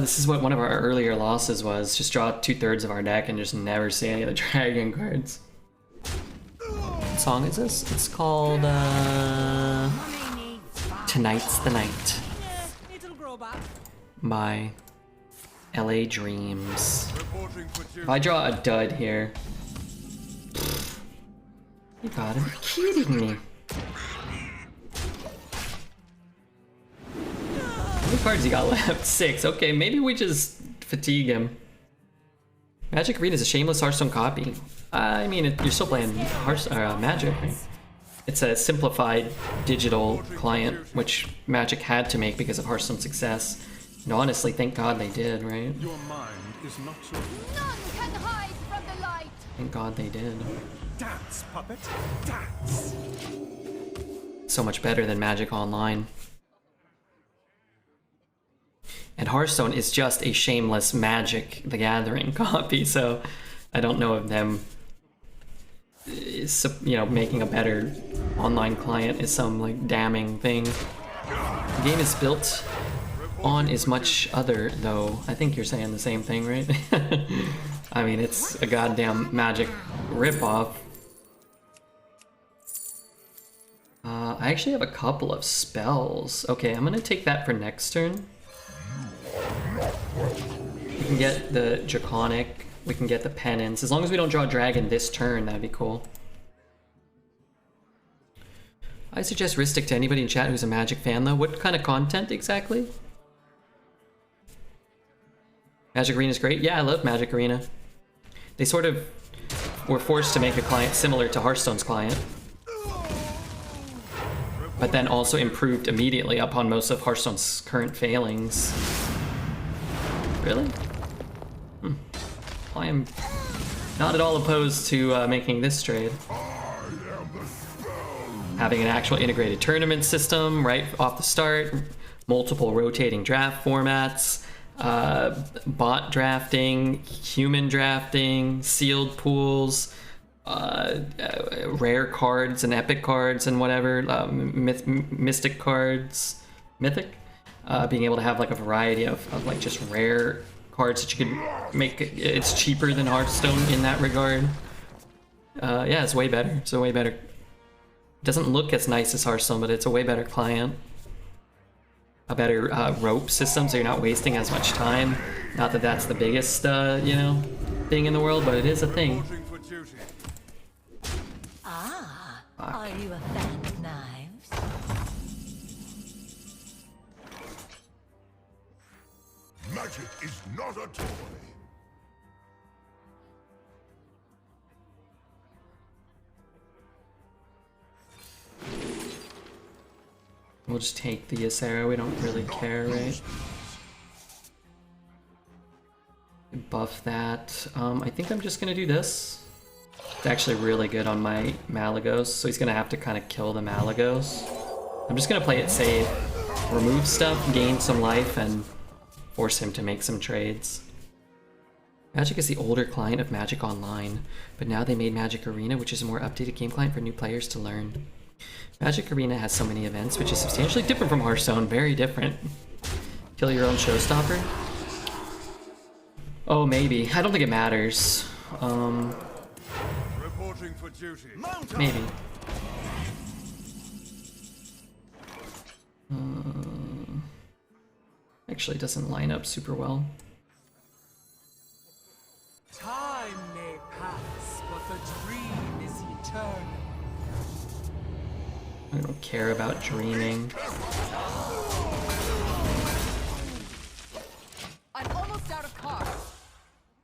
This is what one of our earlier losses was. Just draw 2/3 of our deck and just never see any of the dragon cards. What song is this? It's called, Tonight's the Night It'll grow back. by LA Dreams. If I draw a dud here... You gotta be kidding me. How many cards you got left? 6. Okay, maybe we just fatigue him. Magic Arena is a shameless Hearthstone copy. I mean, you're still playing Magic, right? It's a simplified digital client, which Magic had to make because of Hearthstone's success. And honestly, thank God they did, right? Your mind is not so. None can hide from the light. Thank God they did. Dance, puppet, dance. So much better than Magic Online. And Hearthstone is just a shameless Magic the Gathering copy, so I don't know if them, making a better online client is some like damning thing. The game is built on is much other, though. I think you're saying the same thing, right? I mean, it's a goddamn Magic ripoff. I actually have a couple of spells. Okay, I'm gonna take that for next turn. We can get the Draconic, we can get the Penance. As long as we don't draw a dragon this turn, that'd be cool. I suggest Ristic to anybody in chat who's a Magic fan, though. What kind of content exactly? Magic Arena is great. Yeah, I love Magic Arena. They sort of were forced to make a client similar to Hearthstone's client, but then also improved immediately upon most of Hearthstone's current failings. Really? I am not at all opposed to making this trade. Having an actual integrated tournament system right off the start, multiple rotating draft formats, bot drafting, human drafting, sealed pools, rare cards and epic cards and whatever, mystic cards, mythic, being able to have like a variety of like just rare cards that you can make. It's cheaper than Hearthstone in that regard. Yeah, it's way better. It's a way better. It doesn't look as nice as Hearthstone, but it's a way better client. A better rope system, so you're not wasting as much time. Not that that's the biggest, thing in the world, but it is a thing. Ah, are you a fan of knives? Magic is not a toy. We'll just take the Ysera, we don't really care, right? Buff that. I think I'm just gonna do this. It's actually really good on my Malagos, so he's gonna have to kind of kill the Malagos. I'm just gonna play it safe, remove stuff, gain some life, and force him to make some trades. Magic is the older client of Magic Online, but now they made Magic Arena, which is a more updated game client for new players to learn. Magic Arena has so many events, which is substantially different from Hearthstone. Very different. Kill your own showstopper? Oh, maybe. I don't think it matters. Reporting for duty. Maybe. Actually, doesn't line up super well. Time may pass, but the dream is eternal. I don't care about dreaming. I'm almost out of cards.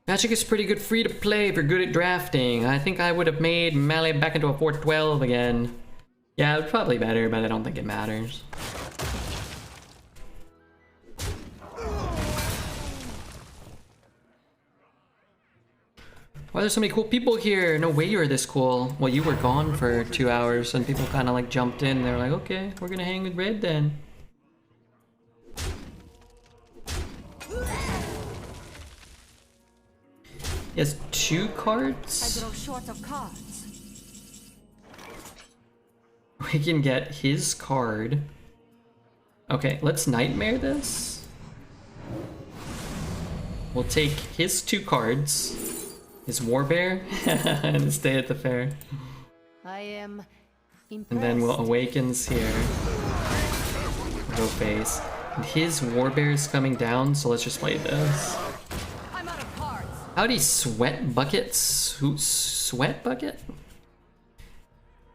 Magic is pretty good free to play if you're good at drafting. I think I would have made Melee back into a 412 again. Yeah, it's probably better, but I don't think it matters. Why are there so many cool people here? No way you were this cool. Well, you were gone for 2 hours and people kind of like jumped in. They were like, okay, we're gonna hang with Red then. He has 2 cards. I grow short of cards. We can get his card. Okay, let's Nightmare this. We'll take his 2 cards. His Warbear and his Stay at the Fair. I am impressed. And then we'll Awakens here. Go face. And his Warbear is coming down, so let's just play this. I'm out of cards. Howdy, Sweat Buckets? Who's Sweat Bucket?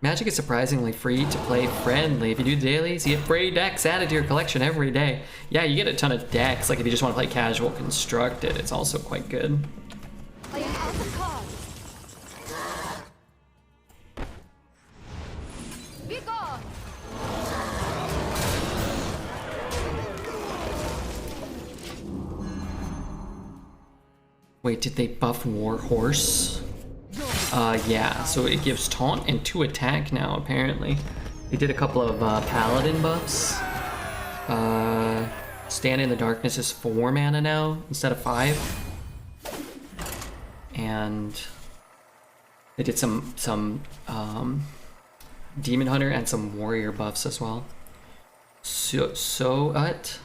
Magic is surprisingly free to play friendly. If you do dailies, you get free decks added to your collection every day. Yeah, you get a ton of decks. Like if you just want to play casual constructed, it's also quite good. I am out of cards. Be gone. Wait, did they buff Warhorse? Yeah, so it gives taunt and 2 attack now, apparently. They did a couple of paladin buffs. Stand in the Darkness is 4 mana now instead of 5. And they did some Demon Hunter and some Warrior buffs as well. So-ut.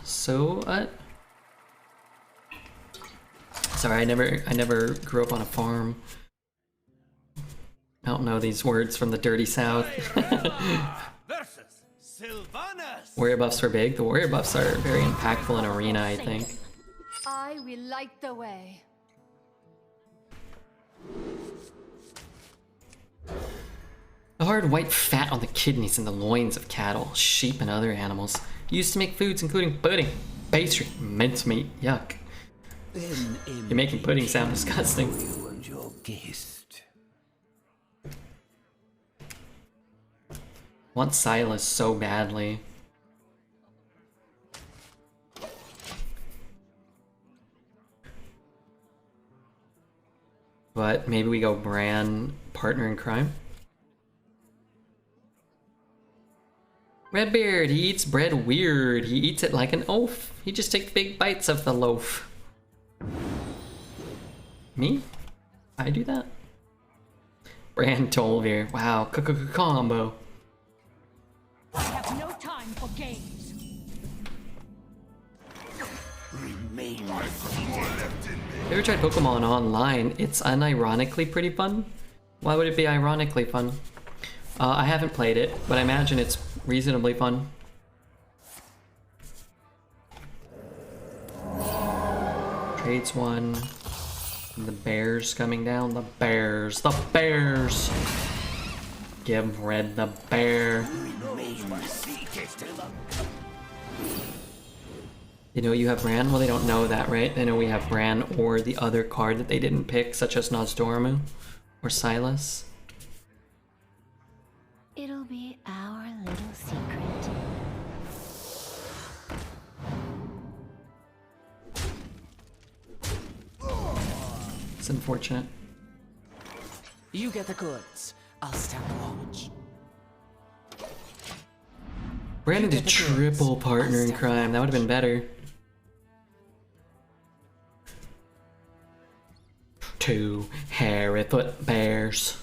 Sorry, I never grew up on a farm. I don't know these words from the dirty south. Versus Sylvanas. Warrior buffs are big. The warrior buffs are very impactful in Arena, I think. I will light the way. The hard white fat on the kidneys and the loins of cattle, sheep, and other animals used to make foods including pudding, pastry, mincemeat. Yuck. You're making pudding sound disgusting. You and your guest. Want Silas so badly. But maybe we go Bran, partner in crime. Redbeard, he eats bread weird. He eats it like an oaf. He just takes big bites of the loaf. Me? I do that? Bran Tolvir. Wow, combo. I have no time for games. Remain Have you ever tried Pokemon Online? It's unironically pretty fun. Why would it be ironically fun? I haven't played it, but I imagine it's reasonably fun. Trades 1. The bears coming down. The bears. The bears! Give Red the bear. They know you have Bran? Well, they don't know that, right? They know we have Bran or the other card that they didn't pick, such as Nozdormu or Silas. It'll be our little secret. It's unfortunate. You get the goods. I'll stand watch. Brandon did triple partner in crime. That would have been better. 2 hairy foot bears.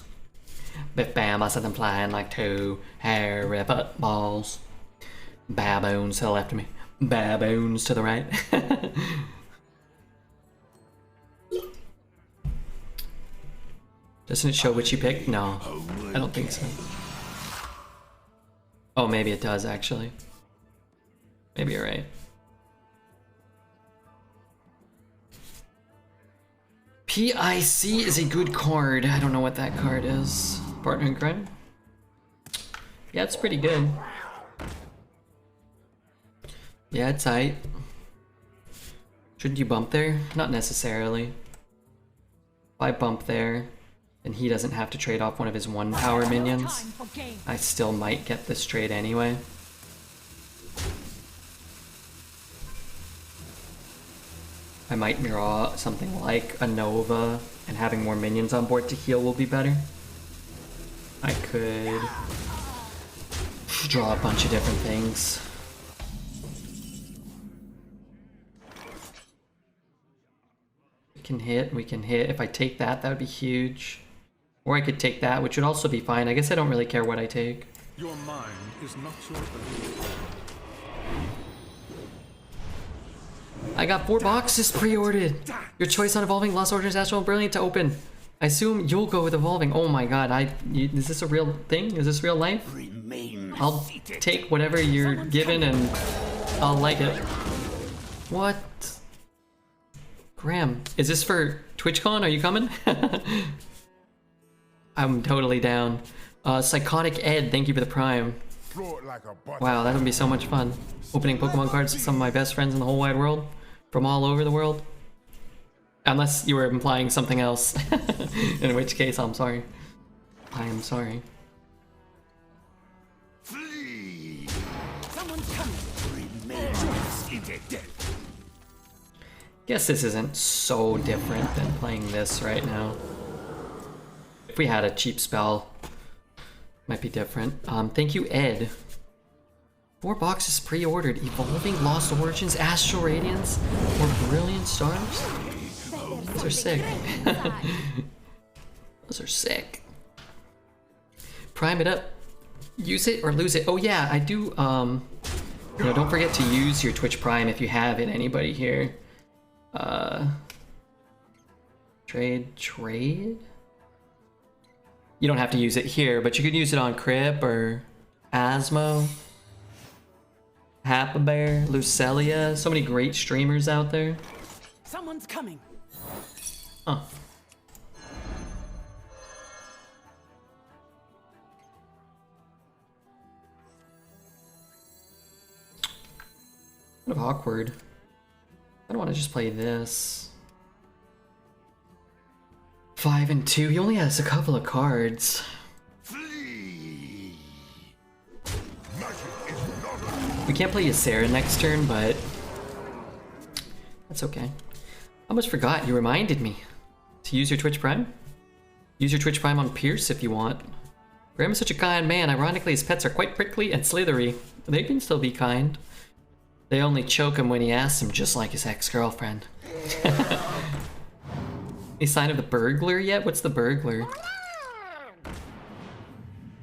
Biff bam, I said them flying like 2 hairy footballs. Baboons to the left of me. Baboons to the right. Doesn't it show which you picked? No, I don't think so. Oh, maybe it does actually. Maybe you're right. PIC is a good card. I don't know what that card is. Partner in crime? Yeah, it's pretty good. Yeah, it's tight. Shouldn't you bump there? Not necessarily. If I bump there, then he doesn't have to trade off one of his 1 power minions. I still might get this trade anyway. I might draw something like a Nova, and having more minions on board to heal will be better. I could draw a bunch of different things. We can hit. If I take that, that would be huge. Or I could take that, which would also be fine. I guess I don't really care what I take. Your mind is not your belief. I got 4 boxes pre-ordered. Your choice on Evolving, Lost Origins, Astral, and Brilliant to open. I assume you'll go with Evolving. Oh my god, is this a real thing? Is this real life? I'll take whatever you're given and I'll like it. What? Graham, is this for TwitchCon? Are you coming? I'm totally down. Psychotic Ed, thank you for the Prime. Wow, that would be so much fun. Opening Pokemon cards to some of my best friends in the whole wide world. From all over the world. Unless you were implying something else. In which case, I'm sorry. I am sorry. Flee! Someone's coming. Guess this isn't so different than playing this right now. If we had a cheap spell, might be different. Thank you, Ed. 4 boxes pre-ordered. Evolving, Lost Origins, Astral Radiance, or Brilliant Stars? Those are sick. Those are sick. Prime it up. Use it or lose it. Oh yeah, I do, you know, don't forget to use your Twitch Prime if you have it. Anybody here? Trade? You don't have to use it here, but you could use it on Crip or Asmo. Bear, Lucelia, so many great streamers out there. Someone's coming. Huh. Kind of awkward. I don't want to just play this. 5 and 2. He only has a couple of cards. We can't play Ysera next turn, but that's okay. I almost forgot, you reminded me to use your Twitch Prime. Use your Twitch Prime on Pierce if you want. Graham is such a kind man. Ironically, his pets are quite prickly and slithery. They can still be kind. They only choke him when he asks them, just like his ex-girlfriend. Any sign of the burglar yet? What's the burglar?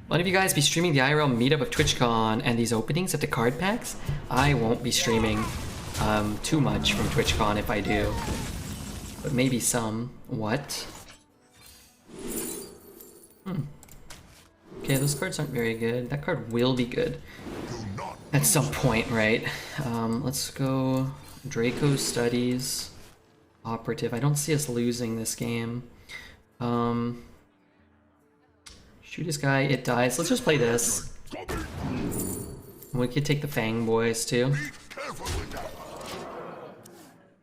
One of you guys be streaming the IRL meetup of TwitchCon and these openings of the card packs? I won't be streaming too much from TwitchCon if I do. But maybe some. What? Okay, those cards aren't very good. That card will be good. At some point, right? Let's go Draco Studies. Operative. I don't see us losing this game. Shoot this guy, it dies. Let's just play this. We could take the Fang Boys too. I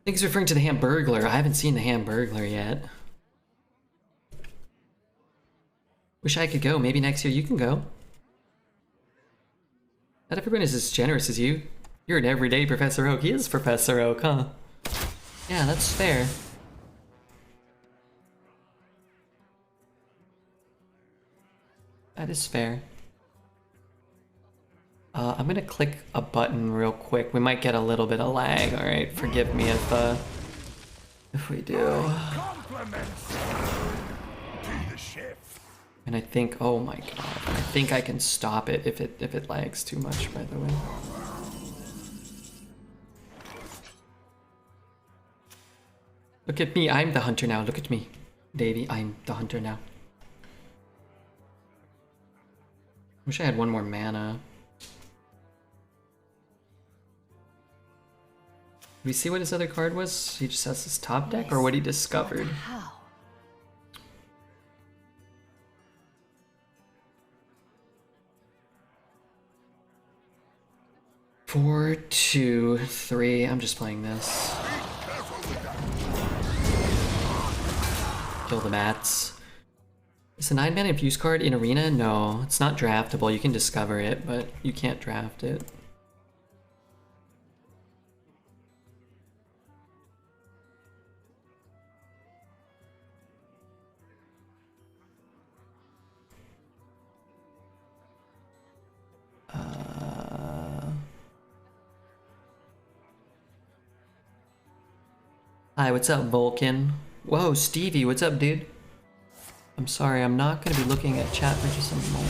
think he's referring to the Hamburglar. I haven't seen the Hamburglar yet. Wish I could go. Maybe next year you can go. Not everyone is as generous as you. You're an everyday Professor Oak. He is Professor Oak, huh? Yeah, that's fair. That is fair. I'm gonna click a button real quick. We might get a little bit of lag, alright? Forgive me if If we do. Compliments to the chef. And I think, oh my god, I think I can stop it if it lags too much, by the way. Look at me, I'm the hunter now. Look at me, Davey, I'm the hunter now. Wish I had one more mana. Did we see what his other card was? He just has his top deck, or what he discovered? How? 4, 2, 3. I'm just playing this. Kill the mats. Is the 9-mana infuse card in Arena? No, it's not draftable. You can discover it, but you can't draft it. Hi, what's up, Vulcan? Whoa, Stevie, what's up, dude? I'm sorry, I'm not gonna be looking at chat for just a moment.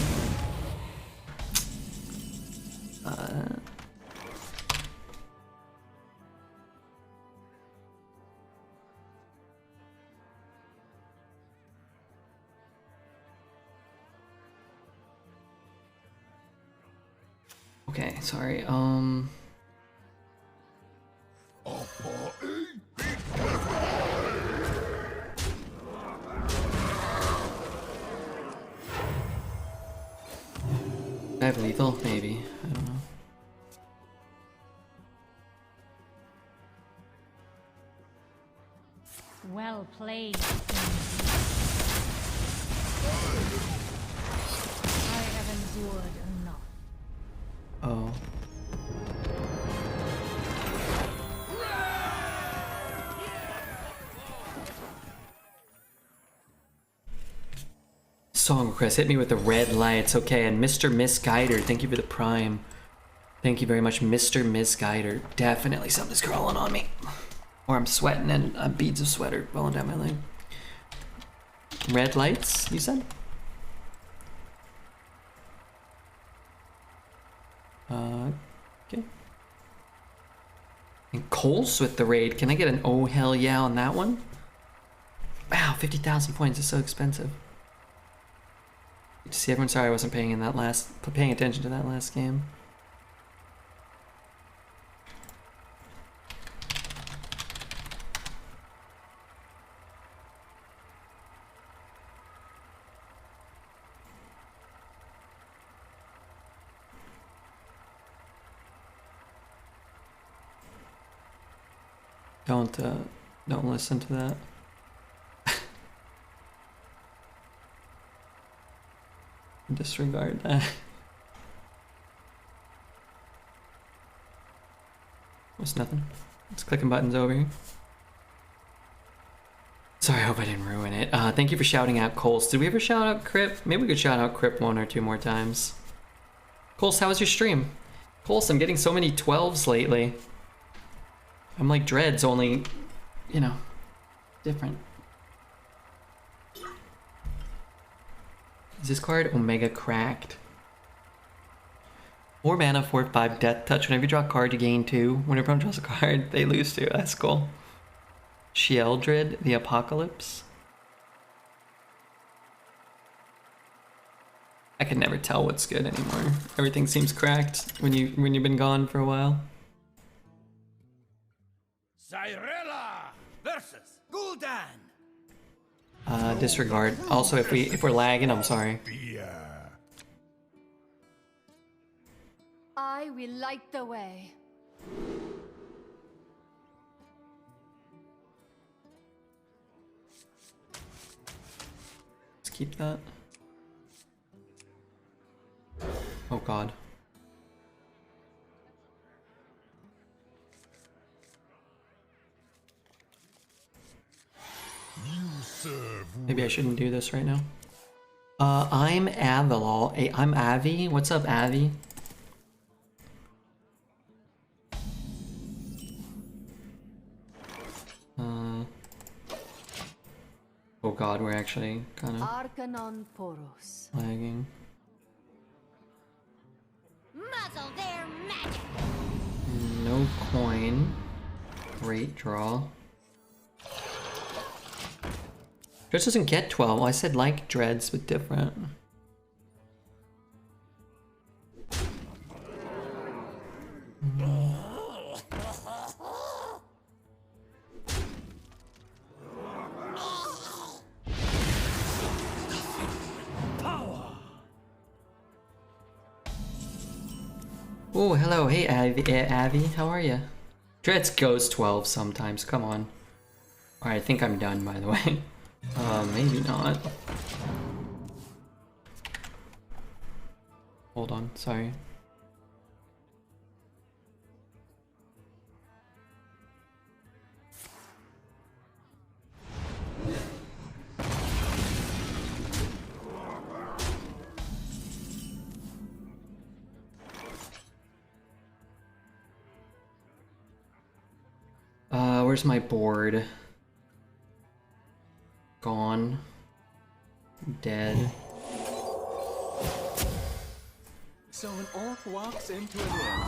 Okay, sorry, I have lethal? Maybe. I don't know. Well played. I have endured enough. Oh. Song request, hit me with the red lights. Okay, and Mr. Misguider, thank you for the prime. Thank you very much, Mr. Misguider. Definitely something's crawling on me. Or I'm sweating and beads of sweat are rolling down my leg. Red lights, you said? Okay. And Coles with the raid. Can I get an oh hell yeah on that one? Wow, 50,000 points is so expensive. Good to see everyone. Sorry I wasn't paying attention to that last game. Don't listen to that. Disregard that. What's nothing? Just clicking buttons over here. Sorry, I hope I didn't ruin it. Thank you for shouting out Coles. Did we ever shout out Crip? Maybe we could shout out Crip 1 or 2 more times. Coles, how was your stream? Coles, I'm getting so many 12s lately. I'm like Dreads, only, you know, different. Is this card Omega Cracked? 4 mana, 4/5 Death Touch. Whenever you draw a card, you gain 2. Whenever everyone draws a card, they lose 2. That's cool. Sheoldred, the Apocalypse. I can never tell what's good anymore. Everything seems cracked when you've been gone for a while. Cyrella versus Gul'dan. Disregard. Also, if we're lagging, I'm sorry. I will light the way. Let's keep that. Oh god. Maybe I shouldn't do this right now. I'm Avalol. Hey, I'm Avi. What's up, Avi? Oh god, we're actually kind of Arcanon Poros. lagging. Muzzle their magic. No coin. Great draw. Dreads doesn't get 12. Well, I said like Dreads, but different. Oh, hello. Hey, Avi. How are you? Dreads goes 12 sometimes. Come on. Alright, I think I'm done, by the way. Maybe not. Hold on. Sorry. Where's my board? Gone. Dead. So an orc walks into an inn.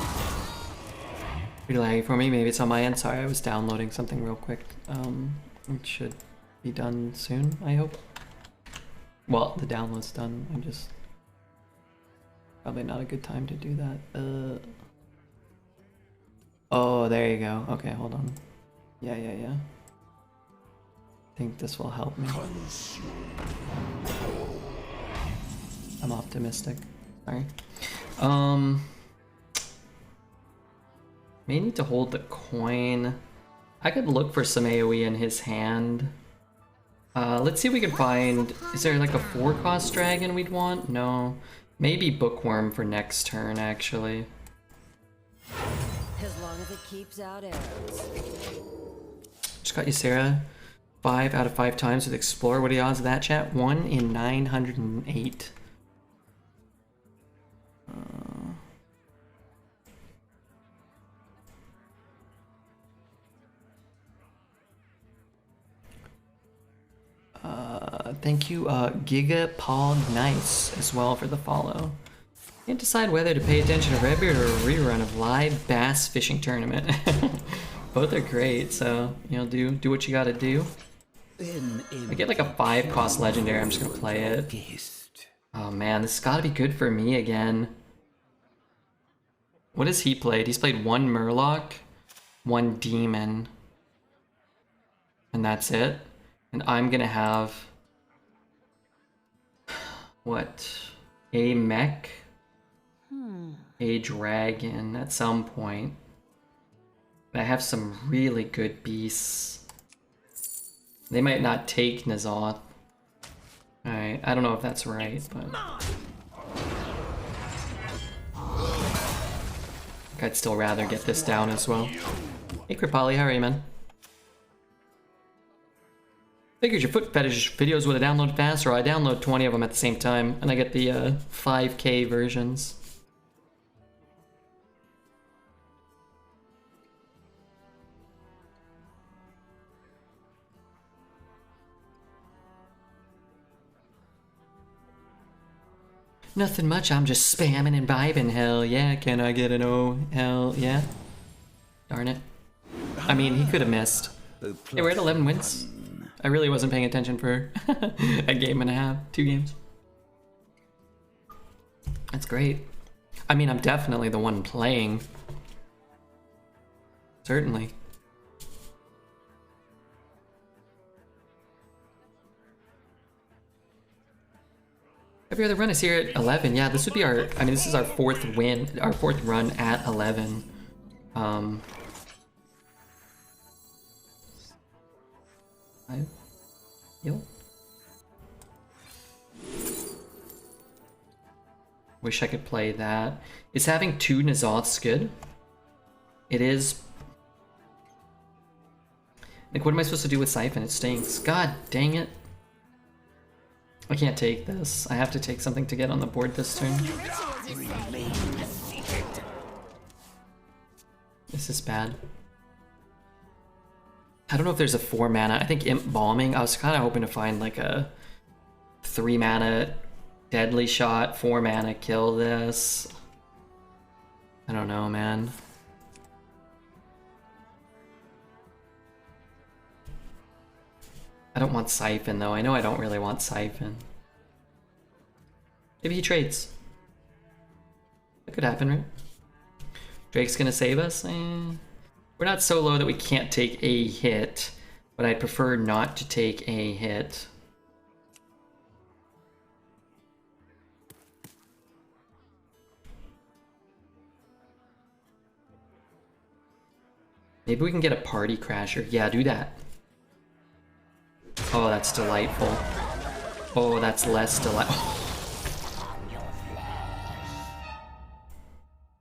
Pretty laggy for me. Maybe it's on my end. Sorry, I was downloading something real quick. It should be done soon, I hope. Well, the download's done. I'm just... Probably not a good time to do that. Oh, there you go. Okay, hold on. Yeah. I think this will help me. I'm optimistic. Sorry. May need to hold the coin. I could look for some AoE in his hand. Let's see if we can find... Is there like a 4-cost dragon we'd want? No. Maybe Bookworm for next turn, actually. As long as it keeps out arrows. Just got you, Sarah. 5 out of 5 times with Explorer. What are the odds of that, chat? 1 in 908. Thank you, Gigapog Nice, as well for the follow. Can't decide whether to pay attention to Redbeard or a rerun of live bass fishing tournament. Both are great, so you know, do what you gotta do. I get like a 5-cost legendary. I'm just gonna play it. Oh man, this has gotta be good for me again. What has he played? He's played 1 Murloc, 1 Demon, and that's it. And I'm gonna have what? A mech, a dragon at some point. I have some really good beasts. They might not take N'Zoth. Alright, I don't know if that's right, but... I'd still rather get this down as well. Hey Kripali, how are you, man? Figured your foot fetish videos would have downloaded faster. I download 20 of them at the same time, and I get the 5K versions. Nothing much, I'm just spamming and vibing. Hell yeah, can I get an oh? Hell yeah. Darn it. I mean, he could have missed. Hey, we're at 11 wins. I really wasn't paying attention for a game and a half, 2 games. That's great. I mean, I'm definitely the one playing. Certainly. Every other run is here at 11. Yeah, this would be our, I mean, this is our 4th win, our 4th run at 11. Heal. Wish I could play that. Is having 2 N'Zoths good? It is. Like, what am I supposed to do with Siphon? It stinks. God dang it. I can't take this. I have to take something to get on the board this turn. This is bad. I don't know if there's a 4 mana. I think Imp Bombing. I was kind of hoping to find like a 3 mana Deadly Shot, 4 mana kill this. I don't know, man. I don't want Siphon though. I know I don't really want Siphon. Maybe he trades. That could happen, right? Drake's gonna save us? We're not so low that we can't take a hit, but I'd prefer not to take a hit. Maybe we can get a Party Crasher. Yeah, do that. Oh, that's delightful. Oh, that's less delightful.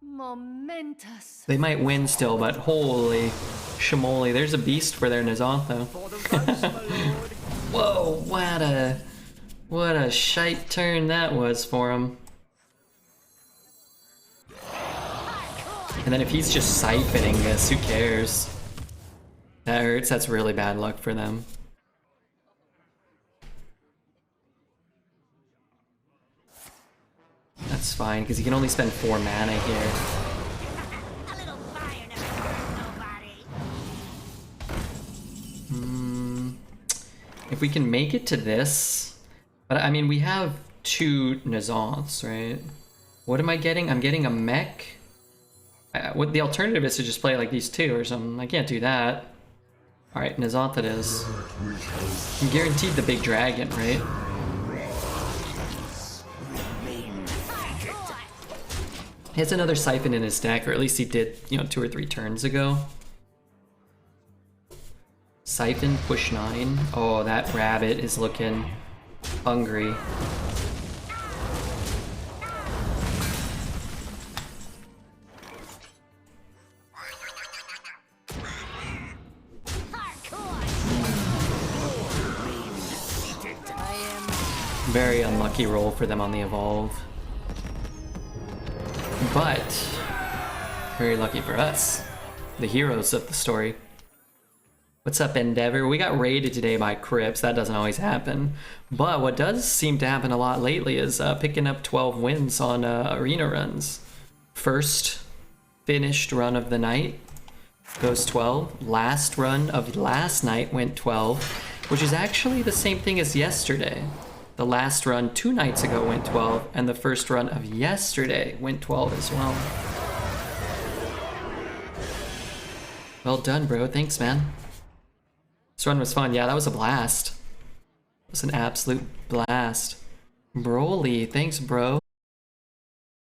Momentous. They might win still, but holy shamoly, there's a beast for their Nazantho. Whoa, what a shite turn that was for him. And then if he's just siphoning this, who cares? That hurts, that's really bad luck for them. That's fine, because he can only spend 4 mana here. A little fire never hurt nobody. If we can make it to this, but I mean, we have 2 Nazants, right? What am I getting? I'm getting a mech. What the alternative is to just play like these 2 or something. I can't do that. All right, Nazant it is. I'm guaranteed the big dragon, right? He has another Siphon in his deck, or at least he did, you know, 2 or 3 turns ago. Siphon, push 9. Oh, that rabbit is looking hungry. Very unlucky roll for them on the evolve. But very lucky for us, the heroes of the story. What's up, Endeavor? We got raided today by Crips. That doesn't always happen. But what does seem to happen a lot lately is picking up 12 wins on arena runs. First finished run of the night goes 12. Last run of last night went 12, which is actually the same thing as yesterday. The last run 2 nights ago went 12, and the first run of yesterday went 12 as well. Well done, bro. Thanks, man. This run was fun. Yeah, that was a blast. It was an absolute blast. Broly, thanks, bro.